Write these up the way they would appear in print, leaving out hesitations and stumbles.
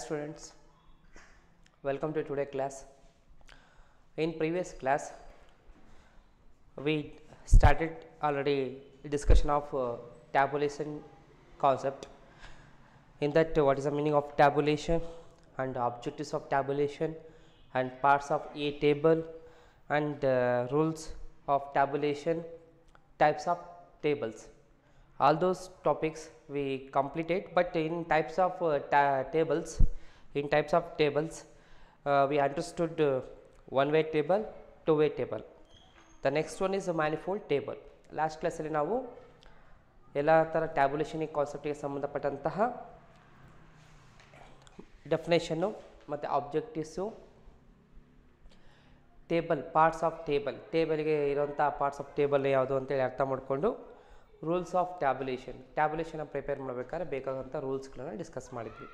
students, welcome to today class. In previous class we started already discussion of tabulation concept. In that what is the meaning of tabulation and objectives of tabulation and parts of a table and rules of tabulation, types of tables. All those topics we completed, but in types of tables we understood one-way table, two-way table. The next one is a manifold table. Last class ಅಲ್ಲಿ ನಾವು ಎಲ್ಲ ಥರ tabulation ಕಾನ್ಸೆಪ್ಟಿಗೆ ಸಂಬಂಧಪಟ್ಟಂತಹ definition ಮತ್ತು objectives, table, parts of ಟೇಬಲ್ಗೆ ಇರೋಂಥ parts of table ಯಾವುದು ಅಂತೇಳಿ ಅರ್ಥ ಮಾಡಿಕೊಂಡು ರೂಲ್ಸ್ ಆಫ್ ಟ್ಯಾಬ್ಯುಲೇಷನ್ನ ಪ್ರಿಪೇರ್ ಮಾಡಬೇಕಾದ್ರೆ ಬೇಕಾದಂಥ ರೂಲ್ಸ್ಗಳನ್ನು ಡಿಸ್ಕಸ್ ಮಾಡಿದ್ವಿ.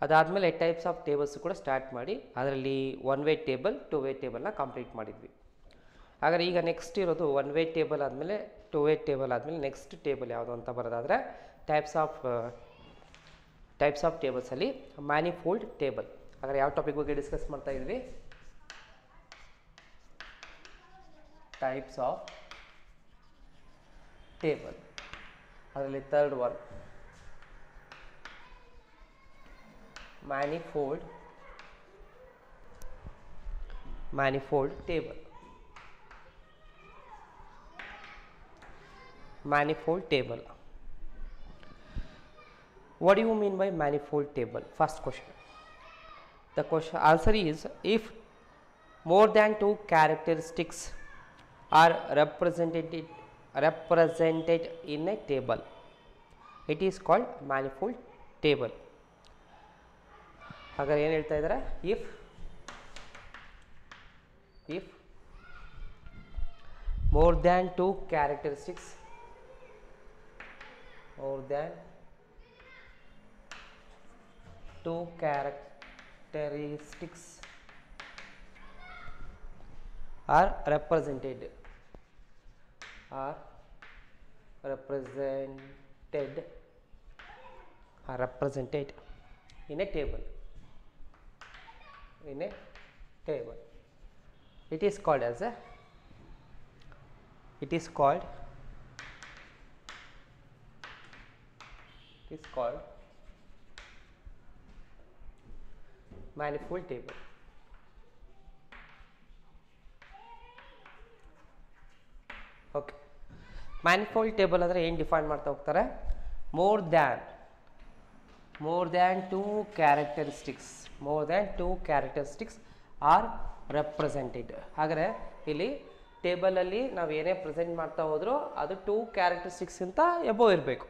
ಅದಾದಮೇಲೆ ಟೈಪ್ಸ್ ಆಫ್ ಟೇಬಲ್ಸ್ ಕೂಡ ಸ್ಟಾರ್ಟ್ ಮಾಡಿ ಅದರಲ್ಲಿ ಒನ್-ವೇ ಟೇಬಲ್, ಟೂ-ವೇ ಟೇಬಲ್ನ ಕಂಪ್ಲೀಟ್ ಮಾಡಿದ್ವಿ. ಹಾಗಾದ್ರೆ ಈಗ ನೆಕ್ಸ್ಟ್ ಇರೋದು ಒನ್-ವೇ ಟೇಬಲ್ ಆದಮೇಲೆ ಟೂ-ವೇ ಟೇಬಲ್ ಆದಮೇಲೆ ನೆಕ್ಸ್ಟ್ ಟೇಬಲ್ ಯಾವುದು ಅಂತ ಬರೋದಾದರೆ ಟೈಪ್ಸ್ ಆಫ್ ಟೇಬಲ್ಸಲ್ಲಿ ಮ್ಯಾನಿಫೋಲ್ಡ್ ಟೇಬಲ್. ಹಾಗಾದ್ರೆ ಯಾವ ಟಾಪಿಕ್ ಬಗ್ಗೆ ಡಿಸ್ಕಸ್ ಮಾಡ್ತಾ ಇದ್ವಿ? Types of table. ಅದರಲ್ಲಿ third one manifold table. Manifold table. What do you mean by manifold table? First question. The question answer is, if more than two characteristics are represented in a table, it is called manifold table. ಹಾಗಾದ್ರೆ ಏನು ಹೇಳ್ತಾ ಇದ್ದಾರೆ? if more than two characteristics are represented in a table, it is called manifold table. Okay, manifold table ಅಂದರೆ ಏನು define ಮಾಡ್ತಾ ಹೋಗ್ತಾರೆ? More than two characteristics R represented. ಹಾಗಾದರೆ ಇಲ್ಲಿ ಟೇಬಲಲ್ಲಿ ನಾವು ಏನೇ ಪ್ರೆಸೆಂಟ್ ಮಾಡ್ತಾ ಹೋದರೂ ಅದು ಟೂ ಕ್ಯಾರೆಕ್ಟರಿಸ್ಟಿಕ್ಸ್ಗಿಂತ ಎಬೋ ಇರಬೇಕು.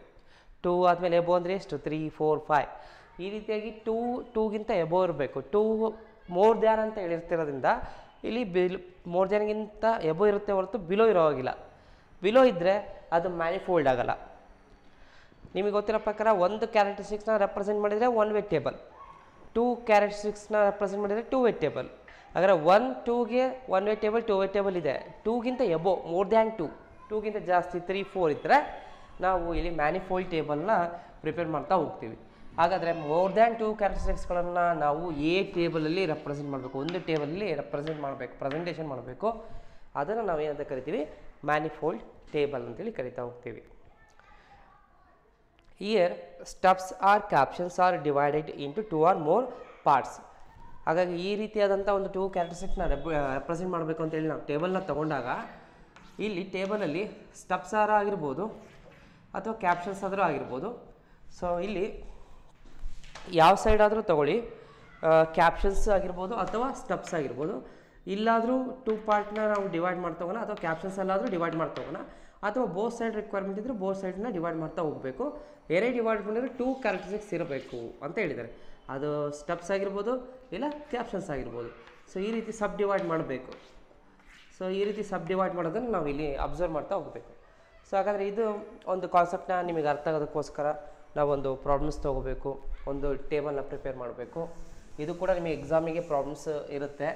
ಟೂ ಆದಮೇಲೆ ಎಬೋ ಅಂದರೆ ಎಷ್ಟು? 3, 4, 5 ಈ ರೀತಿಯಾಗಿ ಟೂಗಿಂತ ಎಬೋ ಇರಬೇಕು. ಮೋರ್ ದ್ಯಾನ್ ಅಂತ ಹೇಳಿರ್ತಿರೋದ್ರಿಂದ ಇಲ್ಲಿ ಮೋರ್ ದ್ಯಾನ್ಗಿಂತ ಎಬೋ ಇರುತ್ತೆ ಹೊರತು ಬಿಲೋ ಇರೋ ಹಾಗಿಲ್ಲ. ಬಿಲೋ ಇದ್ದರೆ ಅದು ಮ್ಯಾನಿಫೋಲ್ಡ್ ಆಗಲ್ಲ. ನಿಮಗೆ ಗೊತ್ತಿರೋ ಪ್ರಕಾರ ಒಂದು ಕ್ಯಾರೆಕ್ಟರಿಸ್ಟಿಕ್ಸ್ನ ರೆಪ್ರೆಸೆಂಟ್ ಮಾಡಿದರೆ ಒನ್-ವೇ ಟೇಬಲ್, ಟೂ ಕ್ಯಾರೆಕ್ಟರಿಸ್ಟಿಕ್ಸ್ನ ರೆಪ್ರೆಸೆಂಟ್ ಮಾಡಿದರೆ ಟೂ-ವೇ ಟೇಬಲ್. ಹಾಗಾದರೆ 1, 2ಗೆ ಒನ್-ವೇ ಟೇಬಲ್, ಟೂ-ವೇ ಟೇಬಲ್ ಇದೆ. ಟೂಗಿಂತ ಎಬೋ, ಮೋರ್ ದ್ಯಾನ್ ಟೂಗಿಂತ ಜಾಸ್ತಿ 3, 4 ಇದ್ದರೆ ನಾವು ಇಲ್ಲಿ ಮ್ಯಾನಿಫೋಲ್ಡ್ ಟೇಬಲ್ನ ಪ್ರಿಪೇರ್ ಮಾಡ್ತಾ ಹೋಗ್ತೀವಿ. ಹಾಗಾದರೆ ಮೋರ್ ದ್ಯಾನ್ ಟೂ ಕ್ಯಾರೆಕ್ಟರಿಸ್ಟಿಕ್ಸ್ಗಳನ್ನು ನಾವು ಟೇಬಲಲ್ಲಿ ರೆಪ್ರೆಸೆಂಟ್ ಮಾಡಬೇಕು, ಒಂದು ಟೇಬಲಲ್ಲಿ ಪ್ರೆಸೆಂಟೇಷನ್ ಮಾಡಬೇಕು. ಅದನ್ನು ನಾವು ಏನಂತ ಕರಿತೀವಿ? ಮ್ಯಾನಿಫೋಲ್ಡ್ ಟೇಬಲ್ ಅಂತೇಳಿ ಕರಿತಾ ಹೋಗ್ತೀವಿ. Here stubs are captions are divided into 2 or more parts. ಹಾಗಾಗಿ ಈ ರೀತಿಯಾದಂಥ ಒಂದು ಟೂ ಕ್ಯಾರೆಕ್ಟರಿಸ್ಟಿಕ್ಸ್ನ ರೆಪ್ರೆಸೆಂಟ್ ಮಾಡಬೇಕು ಅಂತೇಳಿ ನಾವು ಟೇಬಲ್ನ ತೊಗೊಂಡಾಗ ಇಲ್ಲಿ ಟೇಬಲಲ್ಲಿ ಸ್ಟಬ್ಸ್ ಆಗಿರ್ಬೋದು ಅಥವಾ ಕ್ಯಾಪ್ಷನ್ಸ್ ಆದರೂ ಆಗಿರ್ಬೋದು. ಸೊ ಇಲ್ಲಿ ಯಾವ ಸೈಡ್ ಆದರೂ ತೊಗೊಳ್ಳಿ, ಕ್ಯಾಪ್ಷನ್ಸ್ ಆಗಿರ್ಬೋದು ಅಥವಾ ಸ್ಟಬ್ಸ್ ಆಗಿರ್ಬೋದು. ಇಲ್ಲಾದರೂ 2 ಪಾರ್ಟ್ನ ನಾವು ಡಿವೈಡ್ ಮಾಡ್ತೋಗೋಣ, ಅಥವಾ ಕ್ಯಾಪ್ಷನ್ಸಲ್ಲಾದರೂ ಡಿವೈಡ್ ಮಾಡ್ತೋಗೋಣ, ಅಥವಾ ಬೋತ್ ಸೈಡ್ ರಿಕ್ವೈರ್ಮೆಂಟ್ ಇದ್ದರೆ ಬೋತ್ ಸೈಡನ್ನ ಡಿವೈಡ್ ಮಾಡ್ತಾ ಹೋಗಬೇಕು. ಏನೇ ಡಿವೈಡ್ ಮಾಡಿದ್ರೆ 2 ಕ್ಯಾರೆಕ್ಟರಿಸ್ಟಿಕ್ಸ್ ಇರಬೇಕು ಅಂತ ಹೇಳಿದ್ದಾರೆ. ಅದು ಸ್ಟಬ್ಸ್ ಆಗಿರ್ಬೋದು ಇಲ್ಲ ಕ್ಯಾಪ್ಷನ್ಸ್ ಆಗಿರ್ಬೋದು. ಸೊ ಈ ರೀತಿ ಸಬ್ ಡಿವೈಡ್ ಮಾಡಬೇಕು. ಸೊ ಈ ರೀತಿ ಸಬ್ ಡಿವೈಡ್ ಮಾಡೋದನ್ನು ನಾವು ಇಲ್ಲಿ ಅಬ್ಸರ್ವ್ ಮಾಡ್ತಾ ಹೋಗಬೇಕು. ಸೊ ಹಾಗಾದರೆ ಇದು ಒಂದು ಕಾನ್ಸೆಪ್ಟನ್ನ ನಿಮಗೆ ಅರ್ಥ ಆಗೋದಕ್ಕೋಸ್ಕರ ನಾವೊಂದು ಪ್ರಾಬ್ಲಮ್ಸ್ ತೊಗೋಬೇಕು, ಒಂದು ಟೇಬಲ್ನ ಪ್ರಿಪೇರ್ ಮಾಡಬೇಕು. ಇದು ಕೂಡ ನಿಮಗೆ ಎಕ್ಸಾಮಿಗೆ ಪ್ರಾಬ್ಲಮ್ಸ್ ಇರುತ್ತೆ.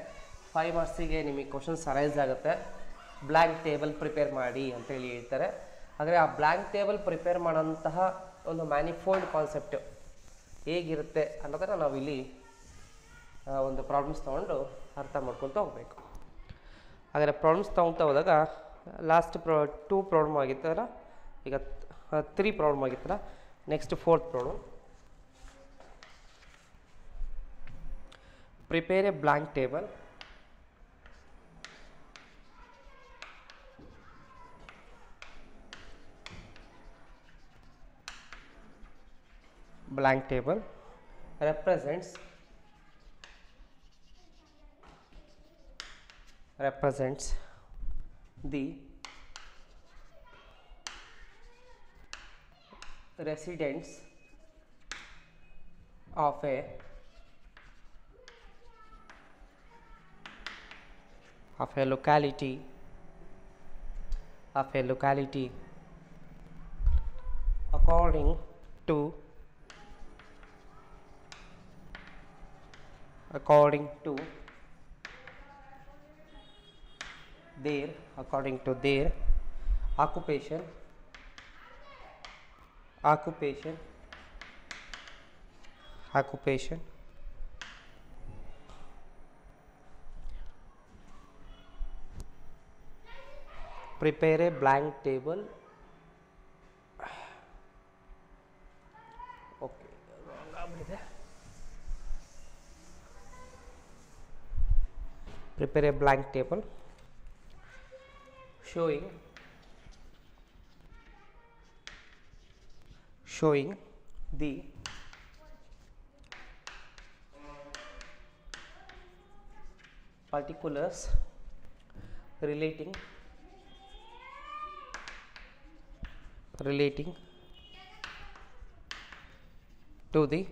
5 ಮಾರ್ಕ್ಸಿಗೆ ನಿಮಗೆ ಕ್ವಶನ್ಸ್ ಅರೈಸ್ ಆಗುತ್ತೆ. ಬ್ಲ್ಯಾಂಕ್ ಟೇಬಲ್ ಪ್ರಿಪೇರ್ ಮಾಡಿ ಅಂತೇಳಿ ಹೇಳ್ತಾರೆ. ಹಾಗಾದರೆ ಆ ಬ್ಲ್ಯಾಂಕ್ ಟೇಬಲ್ ಪ್ರಿಪೇರ್ ಮಾಡೋಂತಹ ಒಂದು ಮ್ಯಾನಿಫೋಲ್ಡ್ ಕಾನ್ಸೆಪ್ಟ್ ಹೇಗಿರುತ್ತೆ ಅನ್ನೋದನ್ನು ನಾವು ಇಲ್ಲಿ ಒಂದು ಪ್ರಾಬ್ಲಮ್ಸ್ ತೊಗೊಂಡು ಅರ್ಥ ಮಾಡ್ಕೊತ ಹೋಗಬೇಕು. ಹಾಗಾದರೆ ಪ್ರಾಬ್ಲಮ್ಸ್ ತೊಗೊತಾ ಹೋದಾಗ ಲಾಸ್ಟ್ 2 ಪ್ರಾಬ್ಲಮ್ ಆಗಿತ್ತಲ್ಲ, ಈಗ 3 ಪ್ರಾಬ್ಲಮ್ ಆಗಿತ್ತಲ್ಲ. Next 4th problem. Prepare a blank table represents the residents of a locality according to their occupation, prepare a blank table. Okay, wrong ಆಗ್ಬಿಟ್ಟಿದೆ. Prepare a blank table showing the particulars relating to the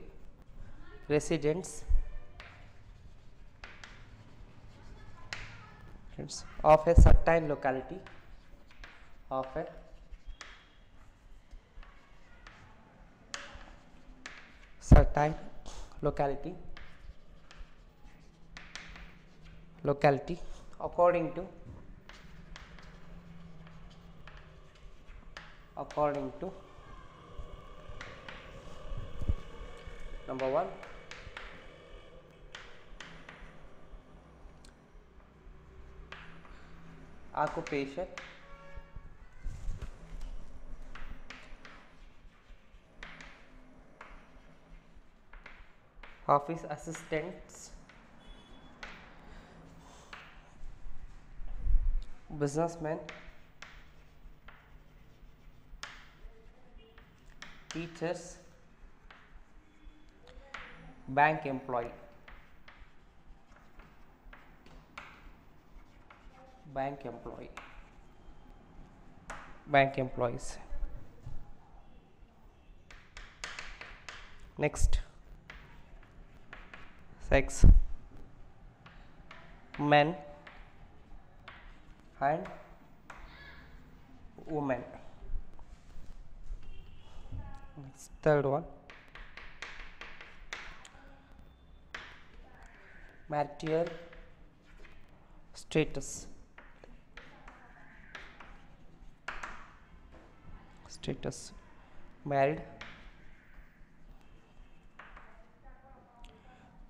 residents of a certain locality according to number 1, occupation, office assistants, businessmen, teachers, bank employees. Next, sex, men and women. Next, third one, marital status,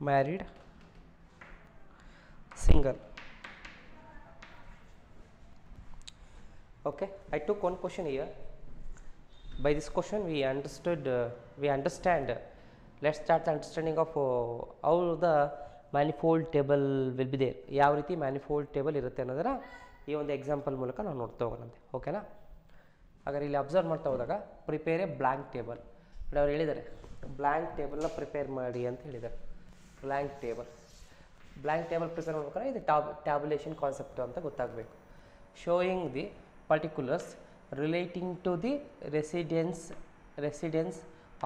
married, single. Okay, I took one question here. By this question we understand, let's start the understanding of how the manifold table will be there. ಯಾವ ರೀತಿ manifold table ಇರುತ್ತೆ ಅನ್ನೋದನ್ನ ಈ ಒಂದು example ಮೂಲಕ ನಾವು ನೋಡ್ತಾ ಹೋಗೋಣಂತೆ. ಓಕೆನಾ? ಹಾಗಾದ್ರೆ ಇಲ್ಲಿ ಅಬ್ಸರ್ವ್ ಮಾಡ್ತಾ ಹೋದಾಗ ಪ್ರಿಪೇರ್ ಎ ಬ್ಲಾಂಕ್ ಟೇಬಲ್, ಅವ್ರು ಹೇಳಿದ್ದಾರೆ ಬ್ಲಾಂಕ್ ಟೇಬಲ್ನ ಪ್ರಿಪೇರ್ ಮಾಡಿ ಅಂತ ಹೇಳಿದ್ದಾರೆ. ಬ್ಲಾಂಕ್ ಟೇಬಲ್ ಪ್ರಿಪೇರ್ ಮಾಡ್ಬೇಕಾದ್ರೆ ಇದು ಟ್ಯಾಬ್ಯುಲೇಷನ್ ಕಾನ್ಸೆಪ್ಟ್ ಅಂತ ಗೊತ್ತಾಗಬೇಕು. Showing the particulars relating to the residence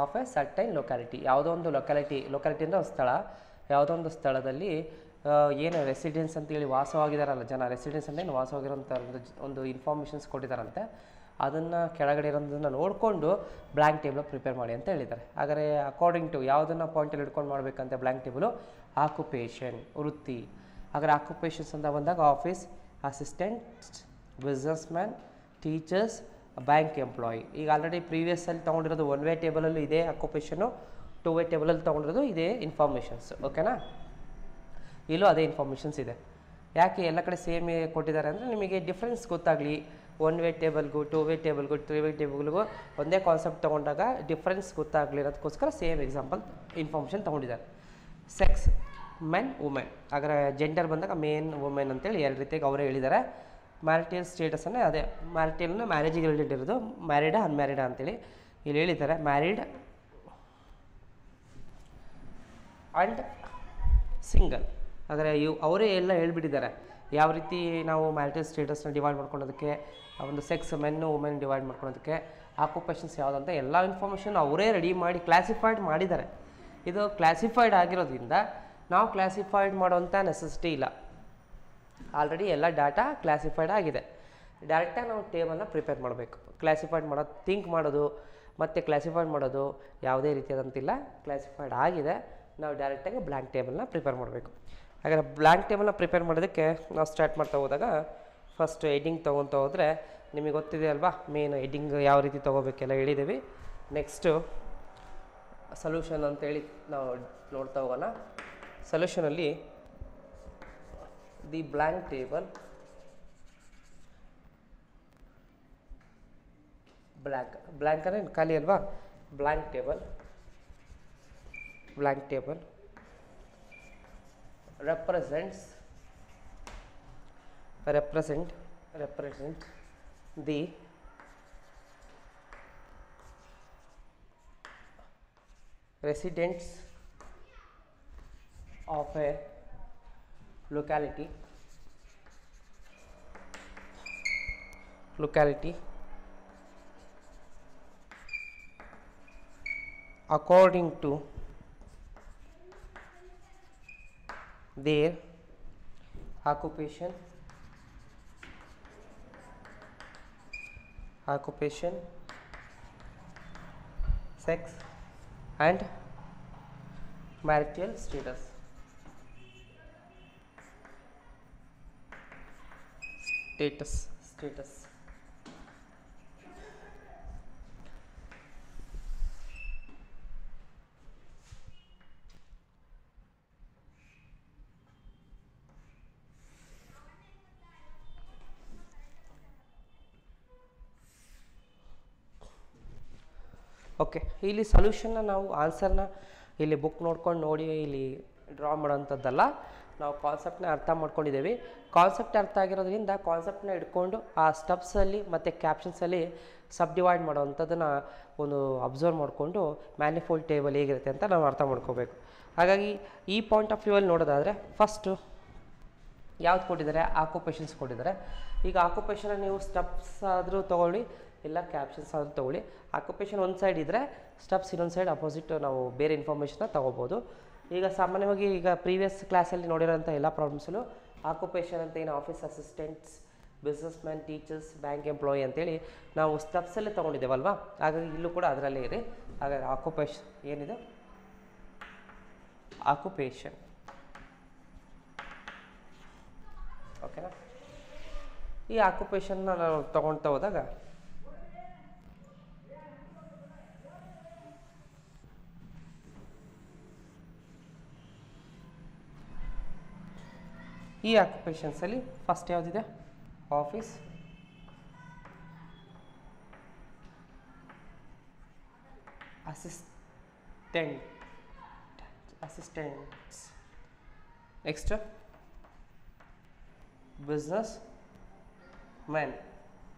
of a certain locality. ಯಾವುದೋ ಒಂದು ಲೊಕ್ಯಾಲಿಟಿ ಅಂದರೆ ಒಂದು ಸ್ಥಳ, ಯಾವುದೋ ಒಂದು ಸ್ಥಳದಲ್ಲಿ ಏನು ರೆಸಿಡೆನ್ಸ್ ಅಂತೇಳಿ ವಾಸವಾಗಿದಾರಲ್ಲ ಜನ, ರೆಸಿಡೆನ್ಸ್ ಅಂದರೆ ವಾಸವಾಗಿರೋಂಥ ಒಂದು ಇನ್ಫಾರ್ಮೇಷನ್ಸ್ ಕೊಟ್ಟಿದ್ದಾರಂತೆ. ಅದನ್ನು ಕೆಳಗಡೆ ಇರೋದನ್ನು ನೋಡಿಕೊಂಡು ಬ್ಲ್ಯಾಂಕ್ ಟೇಬಲ್ ಪ್ರಿಪೇರ್ ಮಾಡಿ ಅಂತ ಹೇಳಿದ್ದಾರೆ. ಹಾಗಾದರೆ ಅಕಾರ್ಡಿಂಗ್ ಟು ಯಾವುದನ್ನು ಪಾಯಿಂಟಲ್ಲಿ ಇಟ್ಕೊಂಡು ಮಾಡಬೇಕಂತ ಬ್ಲ್ಯಾಂಕ್ ಟೇಬಲು ಆಕ್ಯುಪೇಷನ್, ವೃತ್ತಿ. ಹಾಗಾದರೆ ಆಕ್ಯುಪೇಷನ್ಸ್ ಅಂತ ಬಂದಾಗ office assistant, business man, teachers, bank employee. ಈಗ ಆಲ್ರೆಡಿ ಪ್ರೀವಿಯಸ್ಸಲ್ಲಿ ತೊಗೊಂಡಿರೋದು ಒನ್ ವೇ ಟೇಬಲಲ್ಲೂ ಇದೆ ಆಕ್ಯುಪೇಷನು, ಟೂ ವೇ ಟೇಬಲಲ್ಲಿ ತೊಗೊಂಡಿರೋದು ಇದೇ ಇನ್ಫಾರ್ಮೇಷನ್ಸ್. ಓಕೆನಾ, ಇಲ್ಲೂ ಅದೇ ಇನ್ಫಾರ್ಮೇಷನ್ಸ್ ಇದೆ. ಯಾಕೆ ಎಲ್ಲ ಕಡೆ ಸೇಮ್ ಕೊಟ್ಟಿದ್ದಾರೆ ಅಂದರೆ ನಿಮಗೆ ಡಿಫ್ರೆನ್ಸ್ ಗೊತ್ತಾಗಲಿ. ಒನ್ ವೇ ಟೇಬಲ್ಗೂ ಟೂ ವೇ ಟೇಬಲ್ಗೂ ತ್ರೀ ವೇ ಟೇಬಲ್ಗೂ ಒಂದೇ ಕಾನ್ಸೆಪ್ಟ್ ತೊಗೊಂಡಾಗ ಡಿಫ್ರೆನ್ಸ್ ಗೊತ್ತಾಗಲಿ ಅನ್ನೋದಕ್ಕೋಸ್ಕರ ಸೇಮ್ ಎಕ್ಸಾಂಪಲ್ ಇನ್ಫಾರ್ಮೇಷನ್ ತೊಗೊಂಡಿದ್ದಾರೆ. Sex, men, women. ಹಾಗಾದ್ರೆ ಜೆಂಡರ್ ಬಂದಾಗ ಮೇನ್ ವುಮೆನ್ ಅಂತೇಳಿ ಎರಡು ರೀತಿಯಾಗಿ ಅವರೇ ಹೇಳಿದ್ದಾರೆ. ಮ್ಯಾರಿಟಲ್ ಸ್ಟೇಟಸನ್ನೇ ಅದೇ ಮ್ಯಾರಿಟಲ್ನ ಮ್ಯಾರೇಜಿಗೆ ರಿಲೇಟೆಡ್ ಇರೋದು, ಮ್ಯಾರಿಡಾ ಅನ್ಮ್ಯಾರಿಡಾ ಅಂತೇಳಿ ಇಲ್ಲಿ ಹೇಳಿದ್ದಾರೆ. Married and single. ಹಾಗಾದರೆ ಅವರೇ ಎಲ್ಲ ಹೇಳ್ಬಿಟ್ಟಿದ್ದಾರೆ ಯಾವ ರೀತಿ ನಾವು ಮ್ಯಾರಿಟಲ್ ಸ್ಟೇಟಸ್ನ ಡಿವೈಡ್ ಮಾಡ್ಕೊಳ್ಳೋದಕ್ಕೆ, ಒಂದು ಸೆಕ್ಸ್ ಮೆನ್ನು ವುಮೆನ್ ಡಿವೈಡ್ ಮಾಡ್ಕೊಳ್ಳೋದಕ್ಕೆ, ಆಕ್ಯುಪೇಷನ್ಸ್ ಯಾವುದಂತ ಎಲ್ಲ ಇನ್ಫಾರ್ಮೇಷನ್ ಅವರೇ ರೆಡಿ ಮಾಡಿ ಕ್ಲಾಸಿಫೈಡ್ ಮಾಡಿದ್ದಾರೆ. ಇದು ಕ್ಲಾಸಿಫೈಡ್ ಆಗಿರೋದ್ರಿಂದ ನಾವು ಕ್ಲಾಸಿಫೈಡ್ ಮಾಡೋವಂಥ ನೆಸೆಸಿಟಿ ಇಲ್ಲ. ಆಲ್ರೆಡಿ ಎಲ್ಲ ಡಾಟಾ ಕ್ಲಾಸಿಫೈಡ್ ಆಗಿದೆ. ಡೈರೆಕ್ಟಾಗಿ ನಾವು ಟೇಬಲ್ನ ಪ್ರಿಪೇರ್ ಮಾಡಬೇಕು. ಕ್ಲಾಸಿಫೈಡ್ ಮಾಡೋದು, ಥಿಂಕ್ ಮಾಡೋದು ಮತ್ತು ಕ್ಲಾಸಿಫೈಡ್ ಮಾಡೋದು ಯಾವುದೇ ರೀತಿಯಾದಂತಿಲ್ಲ. ಕ್ಲಾಸಿಫೈಡ್ ಆಗಿದೆ, ನಾವು ಡೈರೆಕ್ಟಾಗಿ ಬ್ಲ್ಯಾಂಕ್ ಟೇಬಲ್ನ ಪ್ರಿಪೇರ್ ಮಾಡಬೇಕು. ಹಾಗಾದರೆ ಬ್ಲ್ಯಾಂಕ್ ಟೇಬಲ್ನ ಪ್ರಿಪೇರ್ ಮಾಡೋದಕ್ಕೆ ನಾವು ಸ್ಟಾರ್ಟ್ ಮಾಡ್ತಾ ಹೋದಾಗ ಫಸ್ಟ್ ಹೆಡ್ಡಿಂಗ್ ತೊಗೊತಾ ಹೋದರೆ ನಿಮಗೆ ಗೊತ್ತಿದೆ ಅಲ್ವಾ, ಮೇನ್ ಹೆಡ್ಡಿಂಗ್ ಯಾವ ರೀತಿ ತೊಗೋಬೇಕೆಲ್ಲ ಹೇಳಿದ್ದೀವಿ. ನೆಕ್ಸ್ಟು ಸೊಲ್ಯೂಷನ್ ಅಂತೇಳಿ ನಾವು ನೋಡ್ತಾ ಹೋಗೋಣ. ಸೊಲ್ಯೂಷನಲ್ಲಿ ದಿ ಬ್ಲ್ಯಾಂಕ್ ಟೇಬಲ್, ಬ್ಲ್ಯಾಂಕ್ ಅಂದರೆ ಖಾಲಿ ಅಲ್ವಾ, blank table represent the residents of a locality according to their occupation, sex and marital status. Okay, ಇಲ್ಲಿ ಸೊಲ್ಯೂಷನ್ನ ನಾವು ಆನ್ಸರ್ನ ಇಲ್ಲಿ ಬುಕ್ ನೋಡ್ಕೊಂಡು ನೋಡಿ ಇಲ್ಲಿ ಡ್ರಾ ಮಾಡೋಂಥದ್ದಲ್ಲ. ನಾವು ಕಾನ್ಸೆಪ್ಟ್ನ ಅರ್ಥ ಮಾಡ್ಕೊಂಡಿದ್ದೀವಿ. ಕಾನ್ಸೆಪ್ಟ್ ಅರ್ಥ ಆಗಿರೋದ್ರಿಂದ ಕಾನ್ಸೆಪ್ಟ್ನ ಇಟ್ಕೊಂಡು ಆ ಸ್ಟೆಪ್ಸಲ್ಲಿ ಮತ್ತು ಕ್ಯಾಪ್ಷನ್ಸಲ್ಲಿ ಸಬ್ ಡಿವೈಡ್ ಮಾಡೋವಂಥದ್ದನ್ನು ಒಂದು ಅಬ್ಸರ್ವ್ ಮಾಡಿಕೊಂಡು ಮ್ಯಾನಿಫೋಲ್ಡ್ ಟೇಬಲ್ ಹೇಗಿರುತ್ತೆ ಅಂತ ನಾವು ಅರ್ಥ ಮಾಡ್ಕೋಬೇಕು. ಹಾಗಾಗಿ ಈ ಪಾಯಿಂಟ್ ಆಫ್ ವ್ಯೂವಲ್ಲಿ ನೋಡೋದಾದರೆ ಫಸ್ಟು ಯಾವ್ದು ಕೊಟ್ಟಿದ್ದಾರೆ, ಆಕ್ಯುಪೇಷನ್ಸ್ ಕೊಟ್ಟಿದ್ದಾರೆ. ಈಗ ಆಕ್ಯುಪೇಷನ್ನ ನೀವು ಸ್ಟೆಪ್ಸ್ ಆದರೂ ತೊಗೊಳ್ಳಿ, ಇಲ್ಲ ಕ್ಯಾಪ್ಷನ್ಸ್ ಆದರೂ ತೊಗೊಳ್ಳಿ. ಆಕ್ಯುಪೇಷನ್ ಒಂದು ಸೈಡ್ ಇದ್ದರೆ ಸ್ಟೆಪ್ಸ್ ಇನ್ನೊಂದು ಸೈಡ್ ಅಪೋಸಿಟ್ ನಾವು ಬೇರೆ ಇನ್ಫಾರ್ಮೇಷನ್ನ ತೊಗೋಬೋದು. ಈಗ ಸಾಮಾನ್ಯವಾಗಿ ಈಗ ಪ್ರೀವಿಯಸ್ ಕ್ಲಾಸಲ್ಲಿ ನೋಡಿರೋಂಥ ಎಲ್ಲ ಪ್ರಾಬ್ಲಮ್ಸಲ್ಲೂ ಆಕ್ಯುಪೇಷನ್ ಅಂತ ಏನು office assistants, business man, teachers, bank employee ಅಂತೇಳಿ ನಾವು ಸ್ಟೆಪ್ಸಲ್ಲೇ ತೊಗೊಂಡಿದ್ದೇವಲ್ವಾ. ಹಾಗಾಗಿ ಇಲ್ಲೂ ಕೂಡ ಅದರಲ್ಲೇ ಇದೆ. ಹಾಗಾಗಿ ಆಕ್ಯುಪೇಷನ್ ಏನಿದೆ, ಆಕ್ಯುಪೇಷನ್ ಓಕೆನಾ. ಈ ಆಕ್ಯುಪೇಷನ್ನ ನಾವು ತೊಗೊಳ್ತಾ ಹೋದಾಗ ಈ ಆಕ್ಯುಪೇಷನ್ಸಲ್ಲಿ ಫಸ್ಟ್ ಯಾವುದಿದೆ, office assistants, next business man,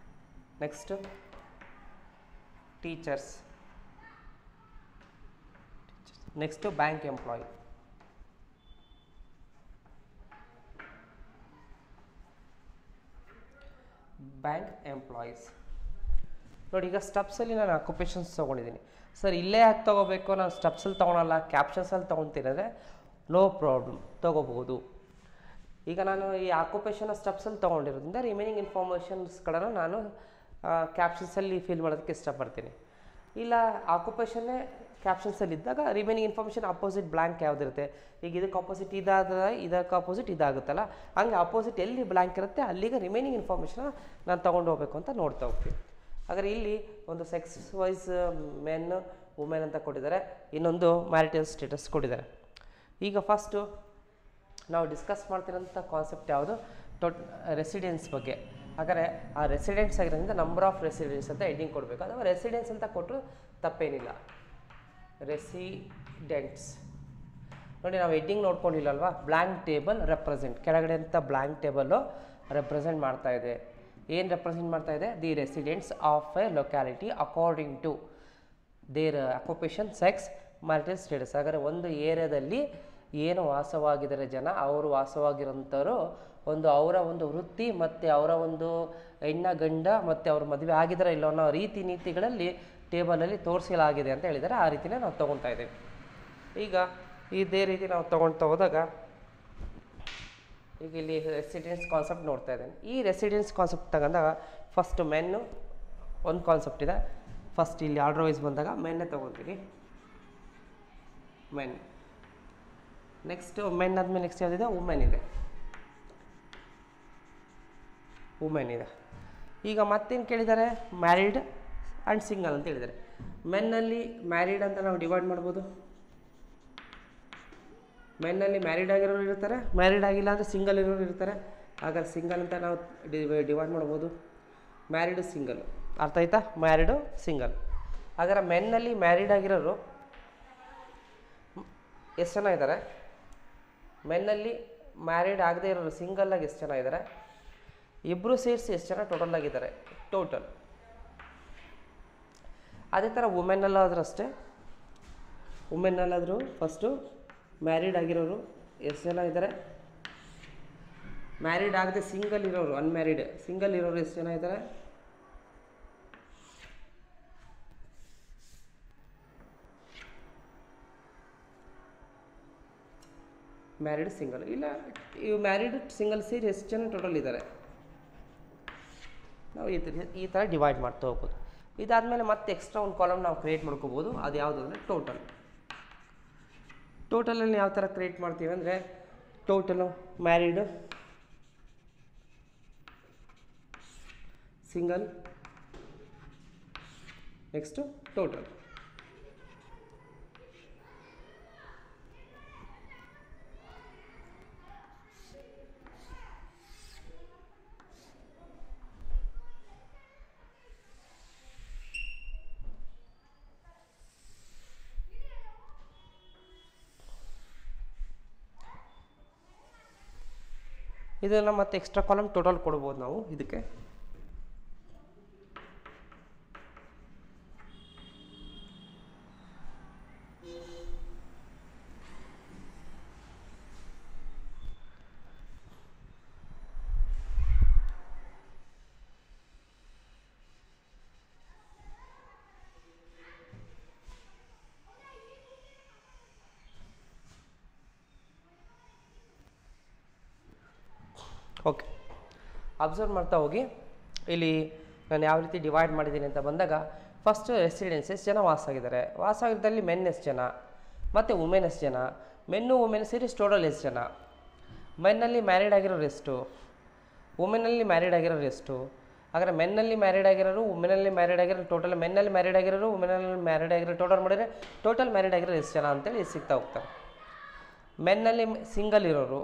next teachers, next bank employee. ನೋಡಿ, ಈಗ ಸ್ಟೆಪ್ಸಲ್ಲಿ ನಾನು ಆಕ್ಯುಪೇಷನ್ಸ್ ತೊಗೊಂಡಿದ್ದೀನಿ. ಸರ್ ಇಲ್ಲೇ ಯಾಕೆ ತೊಗೋಬೇಕು, ನಾನು ಸ್ಟೆಪ್ಸಲ್ಲಿ ತೊಗೊಳಲ್ಲ ಕ್ಯಾಪ್ಷನ್ಸಲ್ಲಿ ತೊಗೊತೀನಿ ಅಂದರೆ ನೋ ಪ್ರಾಬ್ಲಮ್, ತೊಗೋಬೋದು. ಈಗ ನಾನು ಈ ಆಕ್ಯುಪೇಷನ್ನ ಸ್ಟೆಪ್ಸಲ್ಲಿ ತೊಗೊಂಡಿರೋದ್ರಿಂದ ರಿಮೈನಿಂಗ್ ಇನ್ಫಾರ್ಮೇಷನ್ಸ್ಗಳನ್ನು ನಾನು ಕ್ಯಾಪ್ಷನ್ಸಲ್ಲಿ ಫಿಲ್ ಮಾಡೋದಕ್ಕೆ ಇಷ್ಟಪಡ್ತೀನಿ. ಇಲ್ಲ ಆಕ್ಯುಪೇಷನ್ನೇ ಕ್ಯಾಪ್ಷನ್ಸಲ್ಲಿ ಇದ್ದಾಗ ರಿಮೈನಿಂಗ್ ಇನ್ಫಾರ್ಮೇಷನ್ ಅಪೋಸಿಟ್ ಬ್ಲ್ಯಾಂಕ್ ಯಾವುದಿರುತ್ತೆ, ಈಗ ಇದಕ್ಕೆ ಅಪೋಸಿಟ್ ಇದಾದರೆ ಇದಕ್ಕೆ ಅಪೋಸಿಟ್ ಇದಾಗುತ್ತಲ್ಲ, ಹಂಗೆ ಅಪೋಸಿಟ್ ಎಲ್ಲಿ ಬ್ಲ್ಯಾಂಕ್ ಇರುತ್ತೆ ಅಲ್ಲಿಗೆ ರಿಮೈನಿಂಗ್ ಇನ್ಫಾರ್ಮೇಷನ್ನ ನಾನು ತೊಗೊಂಡು ಹೋಗಬೇಕು ಅಂತ ನೋಡ್ತಾ ಹೋಗ್ತೀನಿ. ಹಾಗಾದರೆ ಇಲ್ಲಿ ಒಂದು ಸೆಕ್ಸ್ ವೈಸ್ ಮೆನ್ ವುಮೆನ್ ಅಂತ ಕೊಟ್ಟಿದ್ದಾರೆ, ಇನ್ನೊಂದು ಮ್ಯಾರಿಟಲ್ ಸ್ಟೇಟಸ್ ಕೊಟ್ಟಿದ್ದಾರೆ. ಈಗ ಫಸ್ಟು ನಾವು ಡಿಸ್ಕಸ್ ಮಾಡ್ತಿರೋಂಥ ಕಾನ್ಸೆಪ್ಟ್ ಯಾವುದು, ರೆಸಿಡೆನ್ಸ್ ಬಗ್ಗೆ. ಹಾಗಾದರೆ ಆ ರೆಸಿಡೆಂಟ್ಸ್ ಆಗಿರೋದ್ರಿಂದ ನಂಬರ್ ಆಫ್ ರೆಸಿಡೆಂಟ್ಸ್ ಅಂತ ಹೆಡ್ಡಿಂಗ್ ಕೊಡಬೇಕು. ಅಥವಾ ರೆಸಿಡೆನ್ಸ್ ಅಂತ ಕೊಟ್ಟರು ತಪ್ಪೇನಿಲ್ಲ. ರೆಸಿಡೆಂಟ್ಸ್ ನೋಡಿ, ನಾವು ಹೆಡ್ಡಿಂಗ್ ನೋಡ್ಕೊಂಡಿಲ್ಲಲ್ವಾ, ಬ್ಲ್ಯಾಂಕ್ ಟೇಬಲ್ ರೆಪ್ರೆಸೆಂಟ್, ಕೆಳಗಡೆ ಅಂತ ಬ್ಲ್ಯಾಂಕ್ ಟೇಬಲ್ಲು ರೆಪ್ರೆಸೆಂಟ್ ಮಾಡ್ತಾ ಇದೆ. ಏನು ರೆಪ್ರೆಸೆಂಟ್ ಮಾಡ್ತಾ ಇದೆ, the residents of a locality according to their occupation, sex, marital status. ಹಾಗಾದರೆ ಒಂದು ಏರಿಯಾದಲ್ಲಿ ಏನು ವಾಸವಾಗಿದ್ದಾರೆ ಜನ, ಅವರು ವಾಸವಾಗಿರೋಂಥವ್ರು ಅವರ ಒಂದು ವೃತ್ತಿ ಮತ್ತು ಅವರ ಒಂದು ಹೆಣ್ಣ ಗಂಡ ಮತ್ತು ಅವ್ರ ಮದುವೆ ಆಗಿದ್ದಾರೆ ಇಲ್ಲ ಅನ್ನೋ ರೀತಿ ನೀತಿಗಳಲ್ಲಿ ಟೇಬಲಲ್ಲಿ ತೋರಿಸಲಾಗಿದೆ ಅಂತ ಹೇಳಿದರೆ ಆ ರೀತಿನೇ ನಾವು ತೊಗೊತಾ ಇದ್ದೇವೆ. ಈಗ ಇದೇ ರೀತಿ ನಾವು ತೊಗೊಳ್ತಾ ಹೋದಾಗ ಈಗ ಇಲ್ಲಿ ರೆಸಿಡೆನ್ಸ್ ಕಾನ್ಸೆಪ್ಟ್ ನೋಡ್ತಾ ಇದ್ದೇನೆ. ಈ ರೆಸಿಡೆನ್ಸ್ ಕಾನ್ಸೆಪ್ಟ್ ತಗೊಂಡಾಗ ಫಸ್ಟ್ ಮೆನ್ನು ಒಂದು ಕಾನ್ಸೆಪ್ಟ್ ಇದೆ. ಫಸ್ಟ್ ಇಲ್ಲಿ ಆರ್ಡರ್ ವೈಸ್ ಬಂದಾಗ ಮೆನ್ನೇ ತೊಗೊತೀವಿ, ಮೆನ್. ನೆಕ್ಸ್ಟ್ ಮೆನ್ ಆದಮೇಲೆ ನೆಕ್ಸ್ಟ್ ಯಾವುದಿದೆ, ವುಮೆನ್ ಇದೆ, ವುಮೆನ್ ಇದೆ. ಈಗ ಮತ್ತೇನು ಕೇಳಿದ್ದಾರೆ, ಮ್ಯಾರಿಡ್ ಆ್ಯಂಡ್ ಸಿಂಗಲ್ ಅಂತ ಹೇಳಿದ್ದಾರೆ. ಮೆನ್ನಲ್ಲಿ ಮ್ಯಾರಿಡ್ ಅಂತ ನಾವು ಡಿವೈಡ್ ಮಾಡ್ಬೋದು. ಮೆನ್ನಲ್ಲಿ ಮ್ಯಾರಿಡ್ ಆಗಿರೋರು ಇರ್ತಾರೆ, ಮ್ಯಾರಿಡ್ ಆಗಿಲ್ಲ ಅಂದರೆ ಸಿಂಗಲ್ ಇರೋರು ಇರ್ತಾರೆ. ಹಾಗಾದ್ರೆ ಸಿಂಗಲ್ ಅಂತ ನಾವು ಡಿವೈಡ್ ಮಾಡ್ಬೋದು. ಮ್ಯಾರಿಡು ಸಿಂಗಲ್, ಅರ್ಥ ಆಯ್ತಾ, ಮ್ಯಾರಿಡು ಸಿಂಗಲ್. ಹಾಗಾದ್ರೆ ಮೆನ್ನಲ್ಲಿ ಮ್ಯಾರಿಡ್ ಆಗಿರೋರು ಎಷ್ಟು ಜನ ಇದ್ದಾರೆ, ಮೆನ್ನಲ್ಲಿ ಮ್ಯಾರಿಡ್ ಆಗದೆ ಇರೋರು ಸಿಂಗಲ್ಲಾಗಿ ಎಷ್ಟು ಜನ ಇದ್ದಾರೆ, ಇಬ್ಬರು ಸೇರಿಸಿ ಎಷ್ಟು ಜನ ಟೋಟಲ್ ಆಗಿದ್ದಾರೆ, ಟೋಟಲ್. ಅದೇ ಥರ ವುಮೆನ್ನಲ್ಲಾದರೂ ಅಷ್ಟೇ, ವುಮೆನ್ನಲ್ಲಾದರೂ ಫಸ್ಟು ಮ್ಯಾರಿಡ್ ಆಗಿರೋರು ಎಷ್ಟು ಜನ ಇದ್ದಾರೆ, ಮ್ಯಾರಿಡ್ ಆಗದೆ ಸಿಂಗಲ್ ಇರೋರು, ಅನ್ಮ್ಯಾರಿಡ್ ಸಿಂಗಲ್ ಇರೋರು ಎಷ್ಟು ಜನ ಇದ್ದಾರೆ, ಮ್ಯಾರಿಡ್ ಸಿಂಗಲ್ ಇಲ್ಲ, ಇವು ಮ್ಯಾರಿಡ್ ಸಿಂಗಲ್ ಸೇರಿ ಎಷ್ಟು ಜನ ಟೋಟಲ್ ಇದ್ದಾರೆ, ನಾವು ಈ ಥರ ಡಿವೈಡ್ ಮಾಡ್ತಾ ಹೋಗ್ಬೋದು. ಇದಾದಮೇಲೆ ಮತ್ತೆ ಎಕ್ಸ್ಟ್ರಾ ಒಂದು ಕಾಲಮ್ ನಾವು ಕ್ರಿಯೇಟ್ ಮಾಡ್ಕೋಬೋದು. ಅದು ಯಾವುದು ಅಂದರೆ ಟೋಟಲ್. ಟೋಟಲಲ್ಲಿ ಯಾವ ಥರ ಕ್ರಿಯೇಟ್ ಮಾಡ್ತೀವಿ ಅಂದರೆ, ಟೋಟಲು ಮ್ಯಾರಿಡು, ಸಿಂಗಲ್, ನೆಕ್ಸ್ಟು ಟೋಟಲ್. ಇದನ್ನು ಮತ್ತೆ ಎಕ್ಸ್ಟ್ರಾ ಕಾಲಮ್ ಟೋಟಲ್ ಕೊಡ್ಬೋದು ನಾವು ಇದಕ್ಕೆ. ಓಕೆ, ಅಬ್ಸರ್ವ್ ಮಾಡ್ತಾ ಹೋಗಿ. ಇಲ್ಲಿ ನಾನು ಯಾವ ರೀತಿ ಡಿವೈಡ್ ಮಾಡಿದ್ದೀನಿ ಅಂತ ಬಂದಾಗ, ಫಸ್ಟು ರೆಸಿಡೆನ್ಸ್ ಎಷ್ಟು ಜನ ವಾಸವಾಗಿದ್ದಲ್ಲಿ ಮೆನ್ ಎಷ್ಟು ಜನ ಮತ್ತು ವುಮೆನ್ ಎಷ್ಟು ಜನ, ಮೆನ್ನು ವುಮೆನ್ ಸೇರಿ ಟೋಟಲ್ ಎಷ್ಟು ಜನ, ಮೆನ್ನಲ್ಲಿ ಮ್ಯಾರಿಡ್ ಆಗಿರೋರು ಎಷ್ಟು, ವುಮೆನಲ್ಲಿ ಮ್ಯಾರಿಡ್ ಆಗಿರೋರು ಎಷ್ಟು. ಹಾಗಾದರೆ ಮೆನ್ನಲ್ಲಿ ಮ್ಯಾರಿಡ್ ಆಗಿರೋರು, ವುಮೆನಲ್ಲಿ ಮ್ಯಾರಿಡ್ ಆಗಿರೋರು, ಟೋಟಲ್ ಮೆನ್ನಲ್ಲಿ ಮ್ಯಾರಿಡ್ ಆಗಿರೋರು, ವುಮೆನಲ್ಲಿ ಮ್ಯಾರಿಡ್ ಆಗಿರೋ ಟೋಟಲ್ ಮಾಡಿದರೆ ಟೋಟಲ್ ಮ್ಯಾರಿಡ್ ಆಗಿರೋರು ಎಷ್ಟು ಜನ ಅಂತೇಳಿ ಸಿಗ್ತಾ ಹೋಗ್ತಾರೆ. ಮೆನ್ನಲ್ಲಿ ಸಿಂಗಲ್ ಇರೋರು,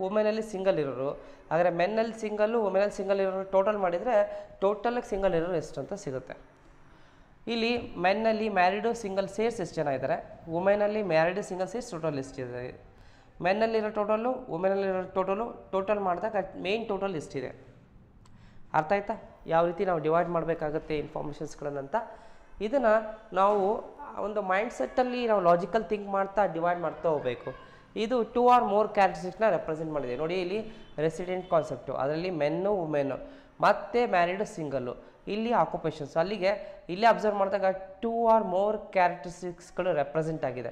ವುಮೆನಲ್ಲಿ ಸಿಂಗಲ್ ಇರೋರು. ಆದರೆ ಮೆನ್ನಲ್ಲಿ ಸಿಂಗಲ್ಲು, ವುಮೆನಲ್ಲಿ ಸಿಂಗಲ್ ಇರೋರು ಟೋಟಲ್ ಮಾಡಿದರೆ ಟೋಟಲಾಗಿ ಸಿಂಗಲ್ ಇರೋರು ಎಷ್ಟು ಅಂತ ಸಿಗುತ್ತೆ. ಇಲ್ಲಿ ಮೆನ್ನಲ್ಲಿ ಮ್ಯಾರಿಡು ಸಿಂಗಲ್ ಸೇರ್ಸ್ ಎಷ್ಟು ಜನ ಇದ್ದಾರೆ, ವುಮೆನಲ್ಲಿ ಮ್ಯಾರಿಡು ಸಿಂಗಲ್ ಸೇರ್ಸ್ ಟೋಟಲ್ ಎಷ್ಟಿದೆ, ಮೆನ್ನಲ್ಲಿರೋ ಟೋಟಲು, ವುಮೆನಲ್ಲಿರೋ ಟೋಟಲ್ ಮಾಡಿದಾಗ ಮೇನ್ ಟೋಟಲ್ ಎಷ್ಟಿದೆ. ಅರ್ಥ ಆಯ್ತಾ, ಯಾವ ರೀತಿ ನಾವು ಡಿವೈಡ್ ಮಾಡಬೇಕಾಗುತ್ತೆ ಇನ್ಫಾರ್ಮೇಷನ್ಸ್ಗಳನ್ನಂತ. ಇದನ್ನು ನಾವು ಒಂದು ಮೈಂಡ್ಸೆಟ್ಟಲ್ಲಿ ನಾವು ಲಾಜಿಕಲ್ ಥಿಂಕ್ ಮಾಡ್ತಾ ಡಿವೈಡ್ ಮಾಡ್ತಾ ಹೋಗಬೇಕು. ಇದು 2 or more ಕ್ಯಾರೆಕ್ಟರಿಸ್ಟಿಕ್ಸ್ನ ರೆಪ್ರೆಸೆಂಟ್ ಮಾಡಿದೆ. ನೋಡಿ, ಇಲ್ಲಿ ರೆಸಿಡೆಂಟ್ ಕಾನ್ಸೆಪ್ಟು, ಅದರಲ್ಲಿ ಮೆನ್ನು ವುಮೆನ್ನು ಮತ್ತು ಮ್ಯಾರಿಡು ಸಿಂಗಲ್ಲು, ಇಲ್ಲಿ ಆಕ್ಯುಪೇಷನ್ಸ್. ಅಲ್ಲಿಗೆ ಇಲ್ಲಿ ಅಬ್ಸರ್ವ್ ಮಾಡಿದಾಗ 2 or more ಕ್ಯಾರೆಕ್ಟರಿಸ್ಟಿಕ್ಸ್ಗಳು ರೆಪ್ರೆಸೆಂಟ್ ಆಗಿದೆ.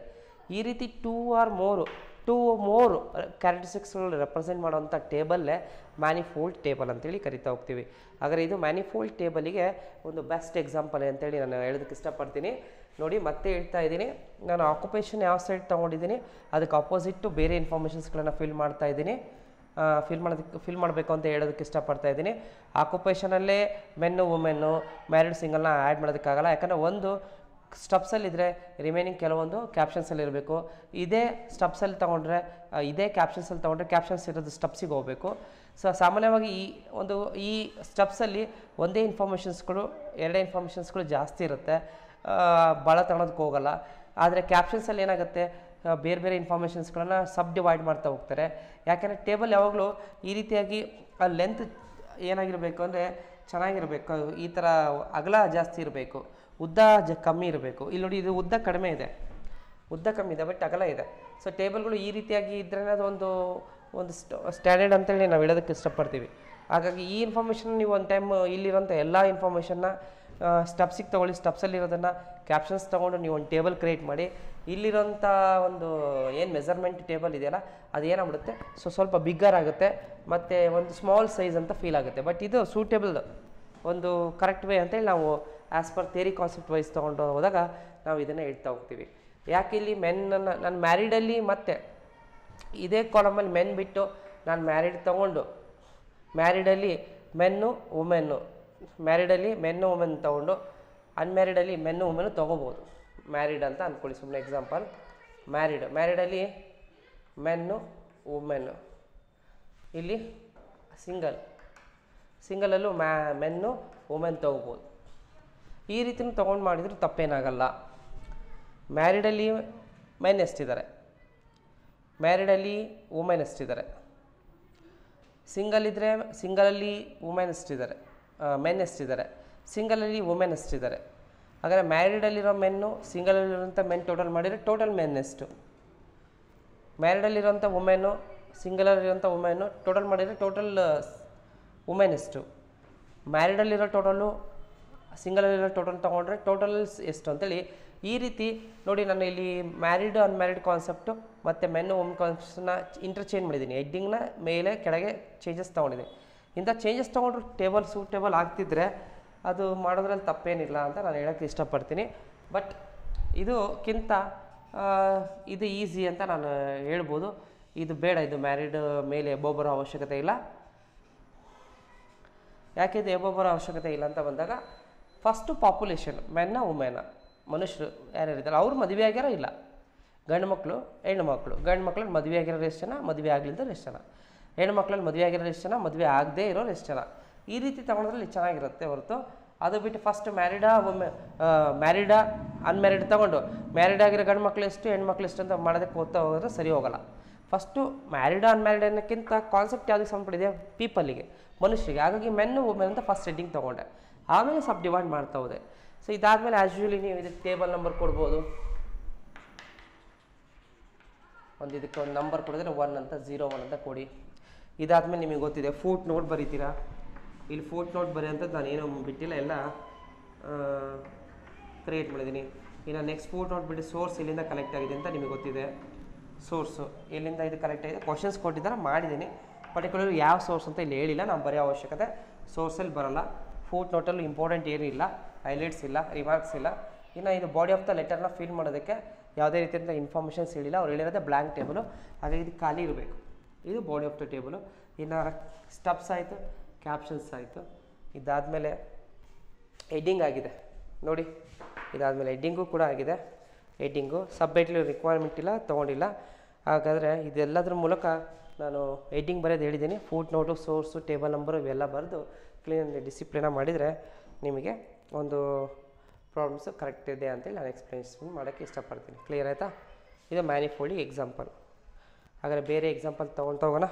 ಈ ರೀತಿ 2 or more ಕ್ಯಾರೆಕ್ಟರಿಸ್ಟಿಕ್ಸ್ಗಳು ರೆಪ್ರೆಸೆಂಟ್ ಮಾಡುವಂಥ ಟೇಬಲ್ಲೇ ಮ್ಯಾನಿಫೋಲ್ಡ್ ಟೇಬಲ್ ಅಂತೇಳಿ ಕರಿತಾ ಹೋಗ್ತೀವಿ. ಹಾಗಾದರೆ ಇದು ಮ್ಯಾನಿಫೋಲ್ಡ್ ಟೇಬಲಿಗೆ ಒಂದು ಬೆಸ್ಟ್ ಎಕ್ಸಾಂಪಲ್ ಅಂತೇಳಿ ನಾನು ಹೇಳೋದಕ್ಕೆ ಇಷ್ಟಪಡ್ತೀನಿ. ನೋಡಿ, ಮತ್ತೆ ಹೇಳ್ತಾ ಇದ್ದೀನಿ, ನಾನು ಆಕ್ಯುಪೇಷನ್ ಯಾವ ಸೈಡ್ ತೊಗೊಂಡಿದ್ದೀನಿ ಅದಕ್ಕೆ ಅಪೋಸಿಟ್ಟು ಬೇರೆ ಇನ್ಫಾರ್ಮೇಷನ್ಸ್ಗಳನ್ನು ಫಿಲ್ ಮಾಡಬೇಕು ಅಂತ ಹೇಳೋದಕ್ಕೆ ಇಷ್ಟಪಡ್ತಾ ಇದ್ದೀನಿ. ಆಕ್ಯುಪೇಷನಲ್ಲೇ ಮೆನ್ನು ವುಮೆನ್ನು ಮ್ಯಾರಿಡ್ ಸಿಂಗಲ್ನ ಆ್ಯಡ್ ಮಾಡೋದಕ್ಕಾಗಲ್ಲ, ಯಾಕಂದರೆ ಒಂದು ಸ್ಟಬ್ಸಲ್ಲಿದ್ದರೆ ರಿಮೈನಿಂಗ್ ಕೆಲವೊಂದು ಕ್ಯಾಪ್ಷನ್ಸಲ್ಲಿ ಇರಬೇಕು. ಇದೇ ಸ್ಟಬ್ಸಲ್ಲಿ ತೊಗೊಂಡ್ರೆ ಇದೇ ಕ್ಯಾಪ್ಷನ್ಸಲ್ಲಿ ತೊಗೊಂಡ್ರೆ ಕ್ಯಾಪ್ಷನ್ಸ್ ಇರೋದು ಸ್ಟಬ್ಸಿಗೆ ಹೋಗಬೇಕು. ಸೊ ಸಾಮಾನ್ಯವಾಗಿ ಈ ಸ್ಟಬ್ಸಲ್ಲಿ ಒಂದೇ ಇನ್ಫಾರ್ಮೇಷನ್ಸ್ಗಳು ಎರಡೇ ಇನ್ಫಾರ್ಮೇಷನ್ಸ್ಗಳು ಜಾಸ್ತಿ ಇರುತ್ತೆ, ಭಾಳ ತಗೊಳೋದಕ್ಕೆ ಹೋಗಲ್ಲ. ಆದರೆ ಕ್ಯಾಪ್ಷನ್ಸಲ್ಲಿ ಏನಾಗುತ್ತೆ, ಬೇರೆ ಬೇರೆ ಇನ್ಫಾರ್ಮೇಷನ್ಸ್ಗಳನ್ನ ಸಬ್ ಡಿವೈಡ್ ಮಾಡ್ತಾ ಹೋಗ್ತಾರೆ. ಯಾಕೆಂದರೆ ಟೇಬಲ್ ಯಾವಾಗಲೂ ಈ ರೀತಿಯಾಗಿ ಲೆಂತ್ ಏನಾಗಿರಬೇಕು ಅಂದರೆ ಚೆನ್ನಾಗಿರಬೇಕು, ಈ ಥರ ಅಗಲ ಜಾಸ್ತಿ ಇರಬೇಕು, ಉದ್ದ ಕಮ್ಮಿ ಇರಬೇಕು. ಇಲ್ಲಿ ನೋಡಿ, ಇದು ಉದ್ದ ಕಡಿಮೆ ಇದೆ, ಉದ್ದ ಕಮ್ಮಿ ಇದೆ, ಬಟ್ ಅಗಲ ಇದೆ. ಸೊ ಟೇಬಲ್ಗಳು ಈ ರೀತಿಯಾಗಿ ಇದ್ದರೆ ಅದು ಒಂದು ಸ್ಟ್ಯಾಂಡರ್ಡ್ ಅಂತೇಳಿ ನಾವು ಹೇಳೋದಕ್ಕೆ ಇಷ್ಟಪಡ್ತೀವಿ. ಹಾಗಾಗಿ ಈ ಇನ್ಫಾರ್ಮೇಷನ್ ನೀವು ಒಂದು ಟೈಮ್ ಇಲ್ಲಿರೋಂಥ ಎಲ್ಲ ಇನ್ಫಾರ್ಮೇಷನ್ನ ಸ್ಟಬ್ಸಿಗೆ ತೊಗೊಳ್ಳಿ, ಸ್ಟಬ್ಸಲ್ಲಿರೋದನ್ನು ಕ್ಯಾಪ್ಷನ್ಸ್ ತೊಗೊಂಡು ನೀವು ಒಂದು ಟೇಬಲ್ ಕ್ರಿಯೇಟ್ ಮಾಡಿ, ಇಲ್ಲಿರೋಂಥ ಒಂದು ಏನು ಮೆಜರ್ಮೆಂಟ್ ಟೇಬಲ್ ಇದೆಯಲ್ಲ ಅದು ಏನಾಗ್ಬಿಡುತ್ತೆ, ಸ್ವಲ್ಪ ಬಿಗ್ಗರ್ ಆಗುತ್ತೆ ಮತ್ತು ಒಂದು ಸ್ಮಾಲ್ ಸೈಜ್ ಅಂತ ಫೀಲ್ ಆಗುತ್ತೆ. ಬಟ್ ಇದು ಸೂಟೇಬಲ್ ಒಂದು ಕರೆಕ್ಟ್ ವೇ ಅಂತೇಳಿ ನಾವು as per theory concept wise ತೊಗೊಂಡು ಹೋದಾಗ ನಾವು ಇದನ್ನು ಹೇಳ್ತಾ ಹೋಗ್ತೀವಿ. ಯಾಕೆ ಇಲ್ಲಿ ಮೆನ್ನನ್ನು ನಾನು ಮ್ಯಾರಿಡಲ್ಲಿ ಮತ್ತು ಇದೇ ಕಾಲಮಲ್ಲಿ ಮೆನ್ ಬಿಟ್ಟು ನಾನು ಮ್ಯಾರಿಡ್ ತೊಗೊಂಡು ಮ್ಯಾರಿಡಲ್ಲಿ ಮೆನ್ನು ವುಮೆನ್ನು, ಮ್ಯಾರಿಡಲ್ಲಿ ಮೆನ್ನು ವುಮೆನ್ ತೊಗೊಂಡು ಅನ್ಮ್ಯಾರಿಡಲ್ಲಿ ಮೆನ್ನು ವುಮೆನ್ನು ತೊಗೋಬೋದು. ಮ್ಯಾರಿಡ್ ಅಂತ ಅಂದ್ಕೊಳ್ಳಿ, ಸುಮ್ಮನೆ ಎಕ್ಸಾಂಪಲ್. ಮ್ಯಾರಿಡಲ್ಲಿ ಮೆನ್ನು ವುಮೆನ್ನು, ಇಲ್ಲಿ ಸಿಂಗಲಲ್ಲೂ ಮೆನ್ನು ವುಮೆನ್ ತೊಗೋಬೋದು. ಈ ರೀತಿಯೂ ತೊಗೊಂಡು ಮಾಡಿದರೂ ತಪ್ಪೇನಾಗಲ್ಲ. ಮ್ಯಾರಿಡಲ್ಲಿ ಮೆನ್ ಎಷ್ಟಿದ್ದಾರೆ, ಮ್ಯಾರಿಡಲ್ಲಿ ವುಮೆನ್ ಎಷ್ಟಿದ್ದಾರೆ, ಸಿಂಗಲಲ್ಲಿ ವುಮೆನ್ ಎಷ್ಟಿದ್ದಾರೆ, ಮೆನ್ ಎಷ್ಟಿದ್ದಾರೆ, ಸಿಂಗಲಲ್ಲಿ ವುಮೆನ್ ಎಷ್ಟಿದ್ದಾರೆ. ಹಾಗಾದರೆ ಮ್ಯಾರಿಡಲ್ಲಿರೋ ಮೆನ್ನು ಸಿಂಗಲಲ್ಲಿರೋಂಥ ಮೆನ್ ಟೋಟಲ್ ಮಾಡಿದರೆ ಟೋಟಲ್ ಮೆನ್ ಎಷ್ಟು, ಮ್ಯಾರಿಡಲ್ಲಿರೋಂಥ ವುಮೆನ್ನು ಸಿಂಗಲಲ್ಲಿರೋಂಥ ವುಮೆನ್ನು ಟೋಟಲ್ ಮಾಡಿದರೆ ಟೋಟಲ್ ವುಮೆನ್ ಎಷ್ಟು, ಮ್ಯಾರಿಡಲ್ಲಿರೋ ಟೋಟಲು ಸಿಂಗಲಲ್ಲಿರೋ ಟೋಟಲ್ ತೊಗೊಂಡ್ರೆ ಟೋಟಲ್ಸ್ ಎಷ್ಟು ಅಂತೇಳಿ. ಈ ರೀತಿ ನೋಡಿ, ನಾನು ಇಲ್ಲಿ ಮ್ಯಾರಿಡ್ ಅನ್ಮ್ಯಾರಿಡ್ ಕಾನ್ಸೆಪ್ಟು ಮತ್ತು ಮೆನ್ನು ವುಮೆನ್ ಕಾನ್ಸೆಪ್ಟನ್ನ ಇಂಟರ್ಚೇಂಜ್ ಮಾಡಿದ್ದೀನಿ. ಹೆಡ್ಡಿಂಗ್ನ ಮೇಲೆ ಕೆಳಗೆ ಚೇಂಜಸ್ ತೊಗೊಂಡಿದ್ದೀನಿ. ಇಂಥ ಚೇಂಜಸ್ ತೊಗೊಂಡ್ರು ಟೇಬಲ್ ಸೂಟೇಬಲ್ ಆಗ್ತಿದ್ರೆ ಅದು ಮಾಡೋದ್ರಲ್ಲಿ ತಪ್ಪೇನಿಲ್ಲ ಅಂತ ನಾನು ಹೇಳೋಕ್ಕೆ ಇಷ್ಟಪಡ್ತೀನಿ. ಬಟ್ ಇದಕ್ಕಿಂತ ಇದು ಈಸಿ ಅಂತ ನಾನು ಹೇಳ್ಬೋದು. ಇದು ಬೇಡ, ಇದು ಮ್ಯಾರಿಡ್ ಮೇಲೆ ಎಬೋ ಬರೋ ಅವಶ್ಯಕತೆ ಇಲ್ಲ. ಯಾಕೆ ಇದು ಎಬೋ ಬರೋ ಅವಶ್ಯಕತೆ ಇಲ್ಲ ಅಂತ ಬಂದಾಗ, ಫಸ್ಟು ಪಾಪ್ಯುಲೇಷನ್ ಮೆನ್ನ ವುಮೆನ ಮನುಷ್ಯರು ಯಾರ್ಯಾರಿದ್ದಾರೆ ಅವ್ರು ಮದುವೆ ಆಗ್ಯಾರೋ ಇಲ್ಲ, ಗಂಡು ಮಕ್ಕಳು ಹೆಣ್ಣು ಮಕ್ಕಳು, ಗಂಡು ಮಕ್ಕಳಲ್ಲಿ ಮದುವೆ ಆಗಿರೋರು ಎಷ್ಟು ಜನ, ಮದುವೆ ಆಗಲಿಲ್ಲದವ್ರು ಎಷ್ಟು ಜನ, ಹೆಣ್ಣು ಮಕ್ಕಳಲ್ಲಿ ಮದುವೆ ಆಗಿರೋರು ಎಷ್ಟು ಜನ, ಮದುವೆ ಆಗದೇ ಇರೋರು ಎಷ್ಟು ಜನ. ಈ ರೀತಿ ತೊಗೊಳೋದ್ರಲ್ಲಿ ಚೆನ್ನಾಗಿರುತ್ತೆ ಹೊರತು ಅದು ಬಿಟ್ಟು ಫಸ್ಟ್ ಮ್ಯಾರಿಡಾ ಅನ್ಮ್ಯಾರಿಡ್ ತೊಗೊಂಡು ಮ್ಯಾರಿಡ್ ಆಗಿರೋ ಗಂಡು ಮಕ್ಕಳು ಎಷ್ಟು ಹೆಣ್ಣು ಮಕ್ಕಳು ಎಷ್ಟು ಅಂತ ಮಾಡೋದಕ್ಕೆ ಓದ್ತಾ ಹೋದ್ರೆ ಸರಿ ಹೋಗಲ್ಲ. ಫಸ್ಟು ಮ್ಯಾರಿಡ್ ಅನ್ಮ್ಯಾರಿಡ್ ಅನ್ನೋಕ್ಕಿಂತ ಕಾನ್ಸೆಪ್ಟ್ ಯಾವುದಕ್ಕೆ ಸಂಬಂಧಪಟ್ಟಿದೆ, ಪೀಪಲ್ಲಿಗೆ, ಮನುಷ್ಯರಿಗೆ. ಹಾಗಾಗಿ ಮೆನ್ನು ವುಮೆನ್ ಅಂತ ಫಸ್ಟ್ ಹೆಡ್ಡಿಂಗ್ ತೊಗೊಂಡೆ, ಆಮೇಲೆ ಸಬ್ ಡಿವೈಡ್ ಮಾಡ್ತಾ ಹೋದೆ. ಸೊ ಇದಾದಮೇಲೆ ಆ್ಯಸ್ ಯೂಶುವಲಿ ನೀವು ಇದಕ್ಕೆ ಟೇಬಲ್ ನಂಬರ್ ಕೊಡ್ಬೋದು. ಇದಕ್ಕೆ ಒಂದು ನಂಬರ್ ಕೊಡಿದ್ರೆ 1 ಅಂತ 01 ಅಂತ ಕೊಡಿ. ಇದಾದಮೇಲೆ ನಿಮಗೆ ಗೊತ್ತಿದೆ ಫೂಟ್ ನೋಟ್ ಬರೀತೀರಾ. ಇಲ್ಲಿ ಫೂಟ್ ನೋಟ್ ಬರೀ ಅಂತ ನಾನು ಏನೂ ಬಿಟ್ಟಿಲ್ಲ, ಎಲ್ಲ ಕ್ರಿಯೇಟ್ ಮಾಡಿದ್ದೀನಿ. ಇನ್ನು ನೆಕ್ಸ್ಟ್ ಫೂಟ್ ನೋಟ್ ಬಿಟ್ಟು ಸೋರ್ಸ್ ಇಲ್ಲಿಂದ ಕಲೆಕ್ಟ್ ಆಗಿದೆ ಅಂತ ನಿಮಗೆ ಗೊತ್ತಿದೆ. ಸೋರ್ಸು ಎಲ್ಲಿಂದ ಇದು ಕಲೆಕ್ಟ್ ಆಗಿದೆ, ಕ್ವಶನ್ಸ್ ಕೊಟ್ಟಿದ್ದಾರೆ, ಮಾಡಿದ್ದೀನಿ. ಪರ್ಟಿಕ್ಯುಲರ್ ಯಾವ ಸೋರ್ಸ್ ಅಂತ ಇಲ್ಲಿ ಹೇಳಿಲ್ಲ, ನಾನು ಬರೆಯೋ ಅವಶ್ಯಕತೆ ಸೋರ್ಸಲ್ಲಿ ಬರೋಲ್ಲ. ಫೂಟ್ ನೋಟಲ್ಲಿ ಇಂಪಾರ್ಟೆಂಟ್ ಏನಿಲ್ಲ, ಹೈಲೈಟ್ಸ್ ಇಲ್ಲ, ರಿಮಾರ್ಕ್ಸ್ ಇಲ್ಲ. ಇನ್ನು ಇದು ಬಾಡಿ ಆಫ್ ದ ಲೆಟರ್ನ ಫಿಲ್ ಮಾಡೋದಕ್ಕೆ ಯಾವುದೇ ರೀತಿಯಿಂದ ಇನ್ಫಾರ್ಮೇಷನ್ಸ್ ಹೇಳಿಲ್ಲ, ಅವ್ರು ಹೇಳಿರೋದೇ ಬ್ಲ್ಯಾಂಕ್ ಟೇಬಲು. ಹಾಗಾಗಿ ಇದು ಖಾಲಿ ಇರಬೇಕು. ಇದು ಬಾಡಿ ಆಫ್ ದ ಟೇಬಲು. ಇನ್ನು ಸ್ಟಬ್ಸ್ ಆಯಿತು, ಕ್ಯಾಪ್ಷನ್ಸ್ ಆಯಿತು. ಇದಾದಮೇಲೆ ಹೆಡ್ಡಿಂಗ್ ಆಗಿದೆ ನೋಡಿ. ಇದಾದಮೇಲೆ ಹೆಡ್ಡಿಂಗು ಕೂಡ ಆಗಿದೆ. ಹೆಡ್ಡಿಂಗು ಸಬ್ ಟೈಟಲ್ ರಿಕ್ವೈರ್ಮೆಂಟ್ ಇಲ್ಲ, ತೊಗೊಂಡಿಲ್ಲ. ಹಾಗಾದರೆ ಇದೆಲ್ಲದ್ರ ಮೂಲಕ ನಾನು ಹೆಡ್ಡಿಂಗ್ ಬರೆಯೋದು ಹೇಳಿದ್ದೀನಿ. Foot note, source, table number ಇವೆಲ್ಲ ಬರೆದು ಕ್ಲೀನ್ ಡಿಸಿಪ್ಲಿನ ಮಾಡಿದರೆ ನಿಮಗೆ ಒಂದು ಪ್ರಾಬ್ಲಮ್ಸು ಕರೆಕ್ಟ್ ಇದೆ ಅಂತೇಳಿ ನಾನು ಎಕ್ಸ್ಪ್ಲೇನ್ ಮಾಡೋಕ್ಕೆ ಇಷ್ಟಪಡ್ತೀನಿ. ಕ್ಲಿಯರ್ ಆಯಿತಾ? ಇದು ಮ್ಯಾನಿಫೋಲ್ಡಿಂಗ್ ಎಕ್ಸಾಂಪಲ್. ಹಾಗಾದರೆ ಬೇರೆ ಎಕ್ಸಾಂಪಲ್ ತೊಗೊಳ್ತಾ ಹೋಗೋಣ.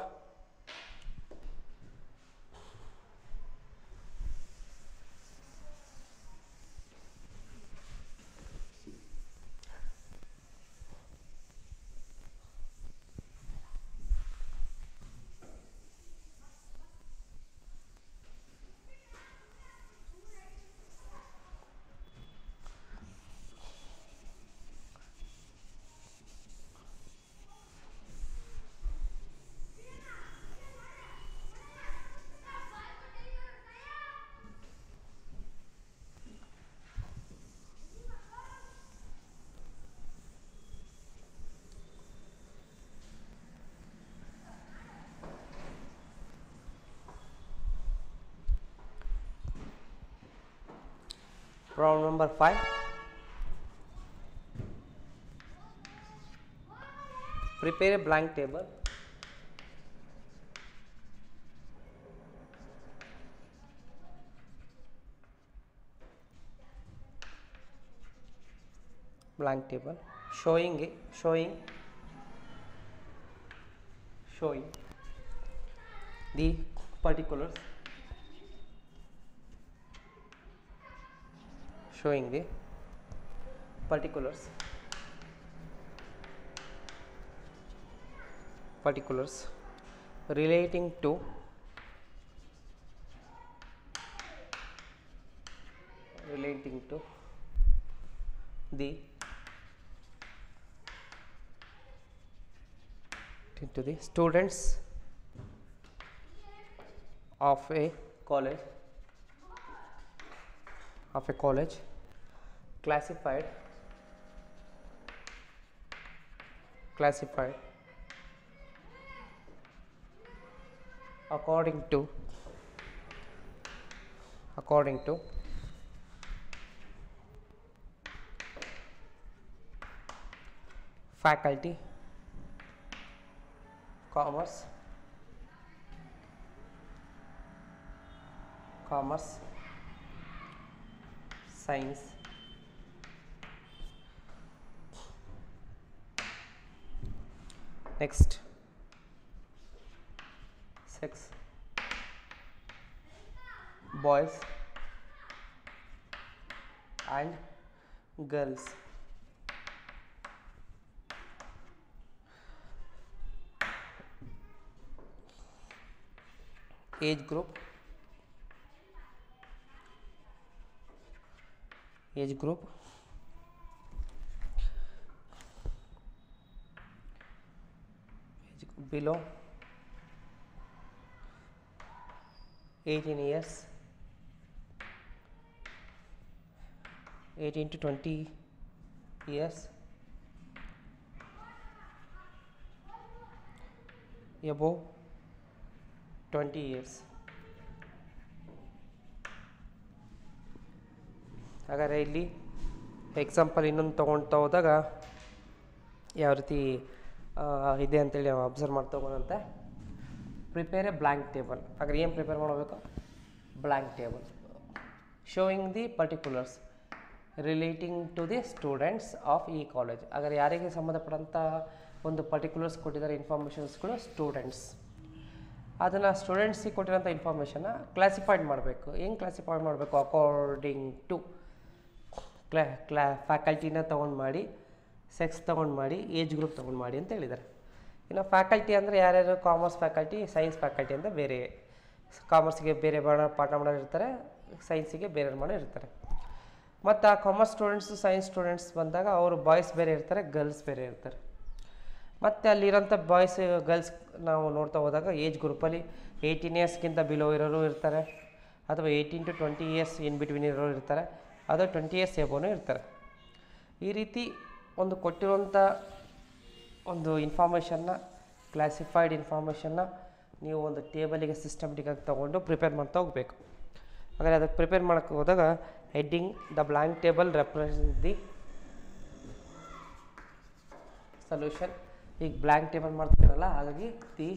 Problem number 5. prepare a blank table showing the particulars relating to the students of a college classified according to faculty, commerce, science, next sex, boys and girls, age group below 18 years, 18 to 20 years, above 20 years. ಹಾಗಾದರೆ ಇಲ್ಲಿ example ಇನ್ನೊಂದು ತೊಗೊಳ್ತಾ ಹೋದಾಗ ಯಾವ ರೀತಿ ಇದೆ ಅಂತೇಳಿ ನಾವು ಅಬ್ಸರ್ವ್ ಮಾಡ್ತಾ ಹೋಗೋಣಂತೆ. Prepare a blank table. ಹಾಗಾದ್ರೆ ಏನು ಪ್ರಿಪೇರ್ ಮಾಡಬೇಕು? Blank table showing the particulars relating to the students of ಈ ಕಾಲೇಜ್. ಹಾಗಾದ್ರೆ ಯಾರಿಗೆ ಸಂಬಂಧಪಟ್ಟಂಥ ಒಂದು ಪರ್ಟಿಕ್ಯುಲರ್ಸ್ ಕೊಟ್ಟಿದ್ದಾರೆ ಇನ್ಫಾರ್ಮೇಷನ್ಸ್ಗಳು ಸ್ಟೂಡೆಂಟ್ಸ್. ಅದನ್ನು ಸ್ಟೂಡೆಂಟ್ಸಿಗೆ ಕೊಟ್ಟಿರೋಂಥ ಇನ್ಫಾರ್ಮೇಷನ್ನ ಕ್ಲಾಸಿಫೈಡ್ ಮಾಡಬೇಕು. ಹೆಂಗೆ ಕ್ಲಾಸಿಫೈಡ್ ಮಾಡಬೇಕು? ಅಕಾರ್ಡಿಂಗ್ ಟು ಫ್ಯಾಕಲ್ಟಿನ ತೊಗೊಂಡು ಮಾಡಿ, ಸೆಕ್ಸ್ ತೊಗೊಂಡು ಮಾಡಿ, ಏಜ್ ಗ್ರೂಪ್ ತೊಗೊಂಡು ಮಾಡಿ ಅಂತ ಹೇಳಿದ್ದಾರೆ. ಇನ್ನು ಫ್ಯಾಕಲ್ಟಿ ಅಂದರೆ ಯಾರ್ಯಾರು ಕಾಮರ್ಸ್ ಫ್ಯಾಕಲ್ಟಿ, ಸೈನ್ಸ್ ಫ್ಯಾಕಲ್ಟಿ ಅಂತ ಬೇರೆ, ಕಾಮರ್ಸ್ಗೆ ಬೇರೆ ಪಾಠ ಮಾಡೋರು ಇರ್ತಾರೆ, ಸೈನ್ಸಿಗೆ ಬೇರೆ ಮಾಡೋರು ಇರ್ತಾರೆ. ಮತ್ತು ಆ ಕಾಮರ್ಸ್ ಸ್ಟೂಡೆಂಟ್ಸು ಸೈನ್ಸ್ ಸ್ಟೂಡೆಂಟ್ಸ್ ಬಂದಾಗ ಅವರು ಬಾಯ್ಸ್ ಬೇರೆ ಇರ್ತಾರೆ, ಗರ್ಲ್ಸ್ ಬೇರೆ ಇರ್ತಾರೆ. ಮತ್ತು ಅಲ್ಲಿರೋಂಥ ಬಾಯ್ಸ್ ಗರ್ಲ್ಸ್ ನಾವು ನೋಡ್ತಾ ಹೋದಾಗ ಏಜ್ ಗ್ರೂಪಲ್ಲಿ 18 ಇಯರ್ಸ್ಗಿಂತ ಬಿಲೋ ಇರೋರು ಇರ್ತಾರೆ, ಅಥವಾ 18 to 20 ಇಯರ್ಸ್ ಇನ್ ಬಿಟ್ವೀನ್ ಇರೋರು ಇರ್ತಾರೆ, ಅದು 20 ಇಯರ್ಸ್ ಎಬೋನೂ ಇರ್ತಾರೆ. ಈ ರೀತಿ ಒಂದು ಕೊಟ್ಟಿರುವಂಥ ಒಂದು ಇನ್ಫಾರ್ಮೇಷನ್ನ, ಕ್ಲಾಸಿಫೈಡ್ ಇನ್ಫಾರ್ಮೇಷನ್ನ ನೀವು ಒಂದು ಟೇಬಲಿಗೆ ಸಿಸ್ಟಮೆಟಿಕ್ಕಾಗಿ ತೊಗೊಂಡು ಪ್ರಿಪೇರ್ ಮಾಡ್ತಾ ಹೋಗಬೇಕು. ಹಾಗಾದರೆ ಅದಕ್ಕೆ ಪ್ರಿಪೇರ್ ಮಾಡೋಕ್ಕೆ ಹೋದಾಗ heading the blank table represent the solution. ಈಗ ಬ್ಲ್ಯಾಂಕ್ ಟೇಬಲ್ ಮಾಡ್ತಿರಲ್ಲ, ಹಾಗಾಗಿ the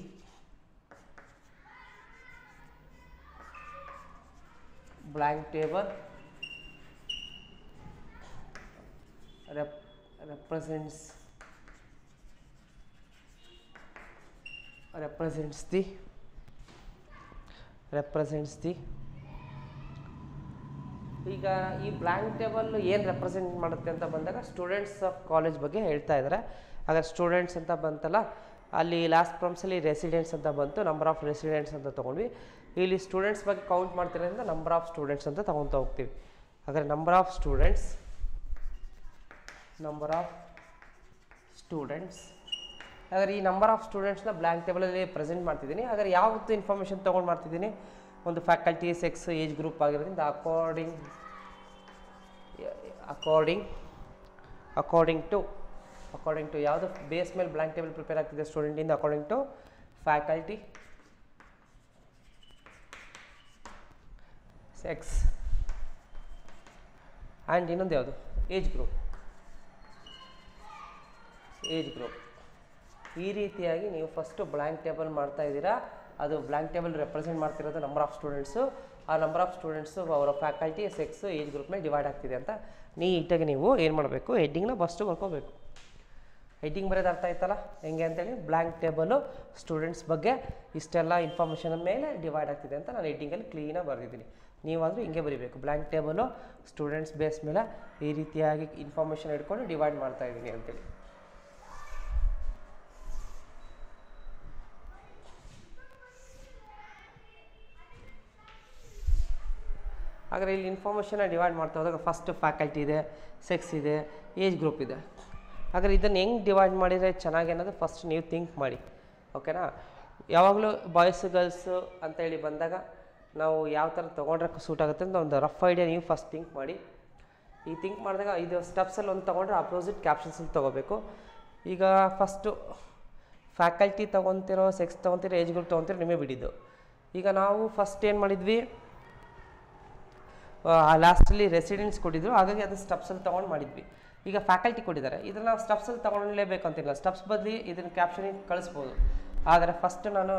blank table represents the ಈಗ ಈ ಬ್ಲ್ಯಾಂಕ್ ಟೇಬಲ್ ಏನು ರೆಪ್ರೆಸೆಂಟ್ ಮಾಡುತ್ತೆ ಅಂತ ಬಂದಾಗ ಸ್ಟೂಡೆಂಟ್ಸ್ ಆಫ್ ಕಾಲೇಜ್ ಬಗ್ಗೆ ಹೇಳ್ತಾ ಇದ್ದಾರೆ. ಹಾಗಾದ್ರೆ ಸ್ಟೂಡೆಂಟ್ಸ್ ಅಂತ ಬಂತಲ್ಲ, ಅಲ್ಲಿ ಲಾಸ್ಟ್ ಪ್ರಾಮ್ಸಲ್ಲಿ ರೆಸಿಡೆಂಟ್ಸ್ ಅಂತ ಬಂತು, ನಂಬರ್ ಆಫ್ ರೆಸಿಡೆಂಟ್ಸ್ ಅಂತ ತೊಗೊಂಡ್ವಿ. ಇಲ್ಲಿ ಸ್ಟೂಡೆಂಟ್ಸ್ ಬಗ್ಗೆ ಕೌಂಟ್ ಮಾಡ್ತಿರೋದ್ರಿಂದ ನಂಬರ್ ಆಫ್ ಸ್ಟೂಡೆಂಟ್ಸ್ ಅಂತ ತೊಗೊತಾ ಹೋಗ್ತೀವಿ. ಹಾಗಾದ್ರೆ ನಂಬರ್ ಆಫ್ ಸ್ಟೂಡೆಂಟ್ಸ್ ಹಾಗಾದ್ರೆ ಈ ನಂಬರ್ ಆಫ್ ಸ್ಟೂಡೆಂಟ್ಸ್ನ ಬ್ಲ್ಯಾಂಕ್ ಟೇಬಲಲ್ಲಿ ಪ್ರೆಸೆಂಟ್ ಮಾಡ್ತಿದ್ದೀನಿ. ಹಾಗಾದ್ರೆ ಯಾವತ್ತು ಇನ್ಫಾರ್ಮೇಷನ್ ತೊಗೊಂಡು ಮಾಡ್ತಿದ್ದೀನಿ? ಒಂದು ಫ್ಯಾಕಲ್ಟಿ, ಸೆಕ್ಸ್, ಏಜ್ ಗ್ರೂಪ್ ಆಗಿರೋದ್ರಿಂದ ಅಕಾರ್ಡಿಂಗ್ ಟು ಯಾವುದು ಬೇಸ್ ಮೇಲೆ ಬ್ಲ್ಯಾಂಕ್ ಟೇಬಲ್ ಪ್ರಿಪೇರ್ ಆಗ್ತಿದೆ ಸ್ಟೂಡೆಂಟಿಂದ, according to faculty, sex and ಇನ್ನೊಂದು ಯಾವುದು? Age group. ಈ ರೀತಿಯಾಗಿ ನೀವು ಫಸ್ಟು ಬ್ಲ್ಯಾಂಕ್ ಟೇಬಲ್ ಮಾಡ್ತಾ ಇದ್ದೀರಾ. ಅದು ಬ್ಲ್ಯಾಂಕ್ ಟೇಬಲ್ ರೆಪ್ರೆಸೆಂಟ್ ಮಾಡ್ತಿರೋದು ನಂಬರ್ ಆಫ್ ಸ್ಟೂಡೆಂಟ್ಸು. ಆ ನಂಬರ್ ಆಫ್ ಸ್ಟೂಡೆಂಟ್ಸು ಅವರ ಫ್ಯಾಕಲ್ಟಿ, ಸೆಕ್ಸು, ಏಜ್ ಗ್ರೂಪ್ ಮೇಲೆ ಡಿವೈಡ್ ಆಗ್ತಿದೆ ಅಂತ ನೀಟಾಗಿ ನೀವು ಏನು ಮಾಡಬೇಕು, ಹೆಡ್ಡಿಂಗ್ನ ಫಸ್ಟು ಬರ್ಕೋಬೇಕು. ಹೆಡ್ಡಿಂಗ್ ಬರೋದು ಅರ್ಥ ಆಯ್ತಲ್ಲ ಹೆಂಗೆ ಅಂತೇಳಿ. ಬ್ಲ್ಯಾಂಕ್ ಟೇಬಲು ಸ್ಟೂಡೆಂಟ್ಸ್ ಬಗ್ಗೆ ಇಷ್ಟೆಲ್ಲ ಇನ್ಫಾರ್ಮೇಷನ್ ಮೇಲೆ ಡಿವೈಡ್ ಆಗ್ತಿದೆ ಅಂತ ನಾನು ಹೆಡ್ಡಿಂಗಲ್ಲಿ ಕ್ಲೀನಾಗಿ ಬರೆದಿದ್ದೀನಿ. ನೀವಾದರೂ ಹಿಂಗೆ ಬರೀಬೇಕು. ಬ್ಲ್ಯಾಂಕ್ ಟೇಬಲು ಸ್ಟೂಡೆಂಟ್ಸ್ ಬೇಸ್ ಮೇಲೆ ಈ ರೀತಿಯಾಗಿ ಇನ್ಫಾರ್ಮೇಷನ್ ಇಟ್ಕೊಂಡು ಡಿವೈಡ್ ಮಾಡ್ತಾ ಇದ್ದೀನಿ ಅಂತೇಳಿ. ಹಾಗಾದರೆ ಇಲ್ಲಿ ಇನ್ಫಾರ್ಮೇಷನ್ನ ಡಿವೈಡ್ ಮಾಡ್ತಾ ಹೋದಾಗ ಫಸ್ಟ್ ಫ್ಯಾಕಲ್ಟಿ ಇದೆ, ಸೆಕ್ಸ್ ಇದೆ, ಏಜ್ ಗ್ರೂಪ್ ಇದೆ. ಹಾಗಾದ್ರೆ ಇದನ್ನು ಹೆಂಗೆ ಡಿವೈಡ್ ಮಾಡಿದರೆ ಚೆನ್ನಾಗಿ ಅನ್ನೋದು ಫಸ್ಟ್ ನೀವು ಥಿಂಕ್ ಮಾಡಿ, ಓಕೆನಾ. ಯಾವಾಗಲೂ ಬಾಯ್ಸು ಗರ್ಲ್ಸು ಅಂತೇಳಿ ಬಂದಾಗ ನಾವು ಯಾವ ಥರ ತೊಗೊಂಡ್ರೆ ಸೂಟ್ ಆಗುತ್ತೆ ಅಂತ ಒಂದು ರಫ್ ಐಡಿಯಾ ನೀವು ಫಸ್ಟ್ ಥಿಂಕ್ ಮಾಡಿ. ಈ ಥಿಂಕ್ ಮಾಡಿದಾಗ ಇದು ಸ್ಟೆಪ್ಸಲ್ಲಿ ಒಂದು ತೊಗೊಂಡ್ರೆ ಅಪೋಸಿಟ್ ಕ್ಯಾಪ್ಷನ್ಸಲ್ಲಿ ತೊಗೋಬೇಕು. ಈಗ ಫಸ್ಟು ಫ್ಯಾಕಲ್ಟಿ ತೊಗೊತಿರೋ, ಸೆಕ್ಸ್ ತೊಗೊತಿರೋ, ಏಜ್ ಗ್ರೂಪ್ ತೊಗೊತಿರೋ ನಿಮಗೆ ಬಿಟ್ಟಿದ್ದು. ಈಗ ನಾವು ಫಸ್ಟ್ ಏನು ಮಾಡಿದ್ವಿ, ಲಾಸ್ಟಲ್ಲಿ ರೆಸಿಡೆನ್ಸ್ ಕೊಟ್ಟಿದ್ರು, ಹಾಗಾಗಿ ಅದು ಸ್ಟೆಪ್ಸಲ್ಲಿ ತೊಗೊಂಡು ಮಾಡಿದ್ವಿ. ಈಗ ಫ್ಯಾಕಲ್ಟಿ ಕೊಟ್ಟಿದ್ದಾರೆ, ಇದನ್ನು ನಾವು ಸ್ಟೆಪ್ಸಲ್ಲಿ ತೊಗೊಳ್ಳೇಬೇಕು ಅಂತಿಲ್ಲ. ಸ್ಟೆಪ್ಸ್ ಬದಲಿ ಇದನ್ನು ಕ್ಯಾಪ್ಷನಿಗೆ ಕಳಿಸ್ಬೋದು. ಆದರೆ ಫಸ್ಟ್ ನಾನು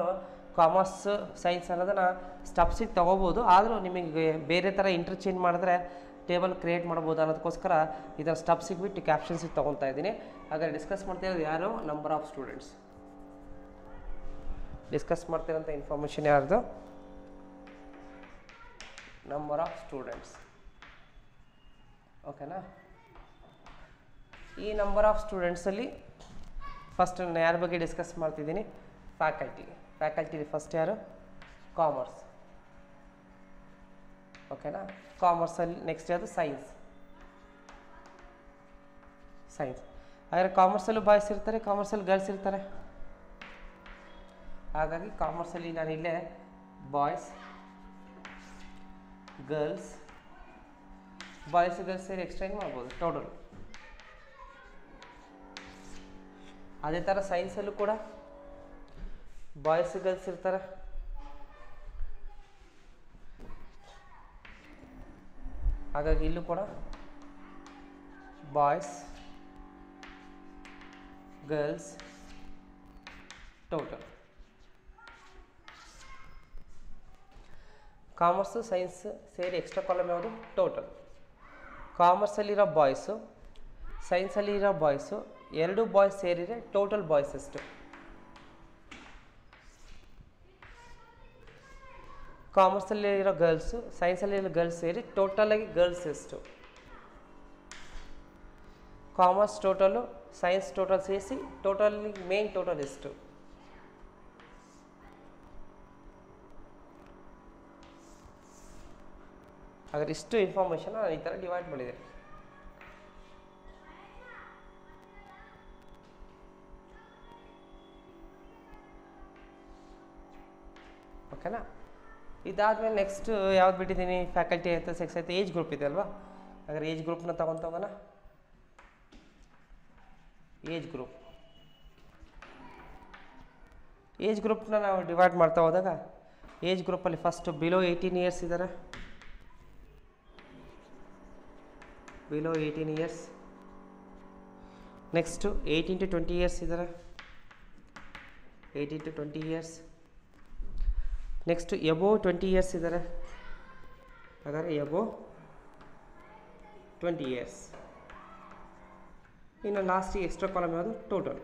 ಕಾಮರ್ಸ್, ಸೈನ್ಸ್ ಅನ್ನೋದನ್ನು ಸ್ಟೆಪ್ಸಿಗೆ ತೊಗೋಬೋದು. ಆದರೂ ನಿಮಗೆ ಬೇರೆ ಥರ ಇಂಟರ್ಚೇಂಜ್ ಮಾಡಿದ್ರೆ ಟೇಬಲ್ ಕ್ರಿಯೇಟ್ ಮಾಡ್ಬೋದು ಅನ್ನೋದಕ್ಕೋಸ್ಕರ ಇದನ್ನು ಸ್ಟೆಪ್ಸಿಗೆ ಬಿಟ್ಟು ಕ್ಯಾಪ್ಷನ್ಸಿಗೆ ತೊಗೊತಾ ಇದ್ದೀನಿ. ಹಾಗಾದ್ರೆ ಡಿಸ್ಕಸ್ ಮಾಡ್ತಿರೋದು ಯಾರು, ನಂಬರ್ ಆಫ್ ಸ್ಟೂಡೆಂಟ್ಸ್. ಡಿಸ್ಕಸ್ ಮಾಡ್ತಿರೋಂಥ ಇನ್ಫಾರ್ಮೇಷನ್ ಯಾರ್ದು, ನಂಬರ್ ಆಫ್ ಸ್ಟೂಡೆಂಟ್ಸ್, ಓಕೆನಾ. ಈ ನಂಬರ್ ಆಫ್ ಸ್ಟೂಡೆಂಟ್ಸಲ್ಲಿ ಫಸ್ಟ್ ನಾನು ಯಾರ ಬಗ್ಗೆ ಡಿಸ್ಕಸ್ ಮಾಡ್ತಿದ್ದೀನಿ, ಫ್ಯಾಕಲ್ಟಿ ಫಸ್ಟ್ ಯಾರು, ಕಾಮರ್ಸ್, ಓಕೆನಾ. ಕಾಮರ್ಸಲ್ಲಿ ನೆಕ್ಸ್ಟ್ ಯಾವುದು, ಸೈನ್ಸ್. ಹಾಗಾದರೆ ಕಾಮರ್ಸಲ್ಲೂ ಬಾಯ್ಸ್ ಇರ್ತಾರೆ, ಕಾಮರ್ಸಲ್ಲಿ ಗರ್ಲ್ಸ್ ಇರ್ತಾರೆ. ಹಾಗಾಗಿ ಕಾಮರ್ಸಲ್ಲಿ ನಾನು ಇಲ್ಲೇ ಬಾಯ್ಸ್ ಗರ್ಲ್ಸ್ ಸೇರಿ ಎಕ್ಸ್ಟೆಂಡ್ ಮಾಡ್ಬೋದು ಟೋಟಲ್. ಅದೇ ಥರ ಸೈನ್ಸಲ್ಲೂ ಕೂಡ ಬಾಯ್ಸ್ ಗರ್ಲ್ಸ್ ಇರ್ತಾರೆ. ಹಾಗಾಗಿ ಇಲ್ಲೂ ಕೂಡ boys girls total. Commerce science ಸೇರಿ ಎಕ್ಸ್ಟ್ರಾ ಕಾಲಮ್ ಯಾವುದು, ಟೋಟಲ್. ಕಾಮರ್ಸಲ್ಲಿರೋ ಬಾಯ್ಸು, ಸೈನ್ಸಲ್ಲಿರೋ ಬಾಯ್ಸು, ಎರಡು ಬಾಯ್ಸ್ ಸೇರಿದರೆ ಟೋಟಲ್ ಬಾಯ್ಸ್ ಎಷ್ಟು. ಕಾಮರ್ಸಲ್ಲಿರೋ ಗರ್ಲ್ಸು, ಸೈನ್ಸಲ್ಲಿರೋ ಗರ್ಲ್ಸ್ ಸೇರಿ ಟೋಟಲಾಗಿ ಗರ್ಲ್ಸ್ ಎಷ್ಟು. ಕಾಮರ್ಸ್ ಟೋಟಲು, ಸೈನ್ಸ್ ಟೋಟಲ್ ಸೇರಿಸಿ ಟೋಟಲಿ ಮೇನ್ ಟೋಟಲ್ ಎಷ್ಟು. ಹಾಗಾದ್ರೆ ಇಷ್ಟು ಇನ್ಫಾರ್ಮೇಷನ್ ನಾನು ಈ ಥರ ಡಿವೈಡ್ ಮಾಡಿದೆ. ಓಕೆನಾ. ಇದಾದಮೇಲೆ ನೆಕ್ಸ್ಟ್ ಯಾವ್ದು ಬಿಟ್ಟಿದ್ದೀನಿ, ಫ್ಯಾಕಲ್ಟಿ ಆಯಿತು, ಸೆಕ್ಸ್ ಆಯಿತು, ಏಜ್ ಗ್ರೂಪ್ ಇದೆ ಅಲ್ವಾ. ಹಾಗಾದ್ರೆ ಏಜ್ ಗ್ರೂಪ್ನ ತಗೊತೋಗೋಣ. ಏಜ್ ಗ್ರೂಪ್ನ ನಾವು ಡಿವೈಡ್ ಮಾಡ್ತಾ ಹೋದಾಗ ಏಜ್ ಗ್ರೂಪಲ್ಲಿ ಫಸ್ಟ್ ಬಿಲೋ 18 ಇಯರ್ಸ್ ಇದ್ದಾರೆ. Below 18 years. Next 18 to 20 years ಇದ್ದಾರೆ. 18 to 20 years. Next above 20 years ಇದ್ದಾರೆ. ಹಾಗಾದರೆ ಎಬೋವ್ 20 ಇಯರ್ಸ್. ಇನ್ನು ಲಾಸ್ಟಿಗೆ ಎಕ್ಸ್ಟ್ರಾ ಕಾಲಮ್ ಯಾವುದು, ಟೋಟಲ್.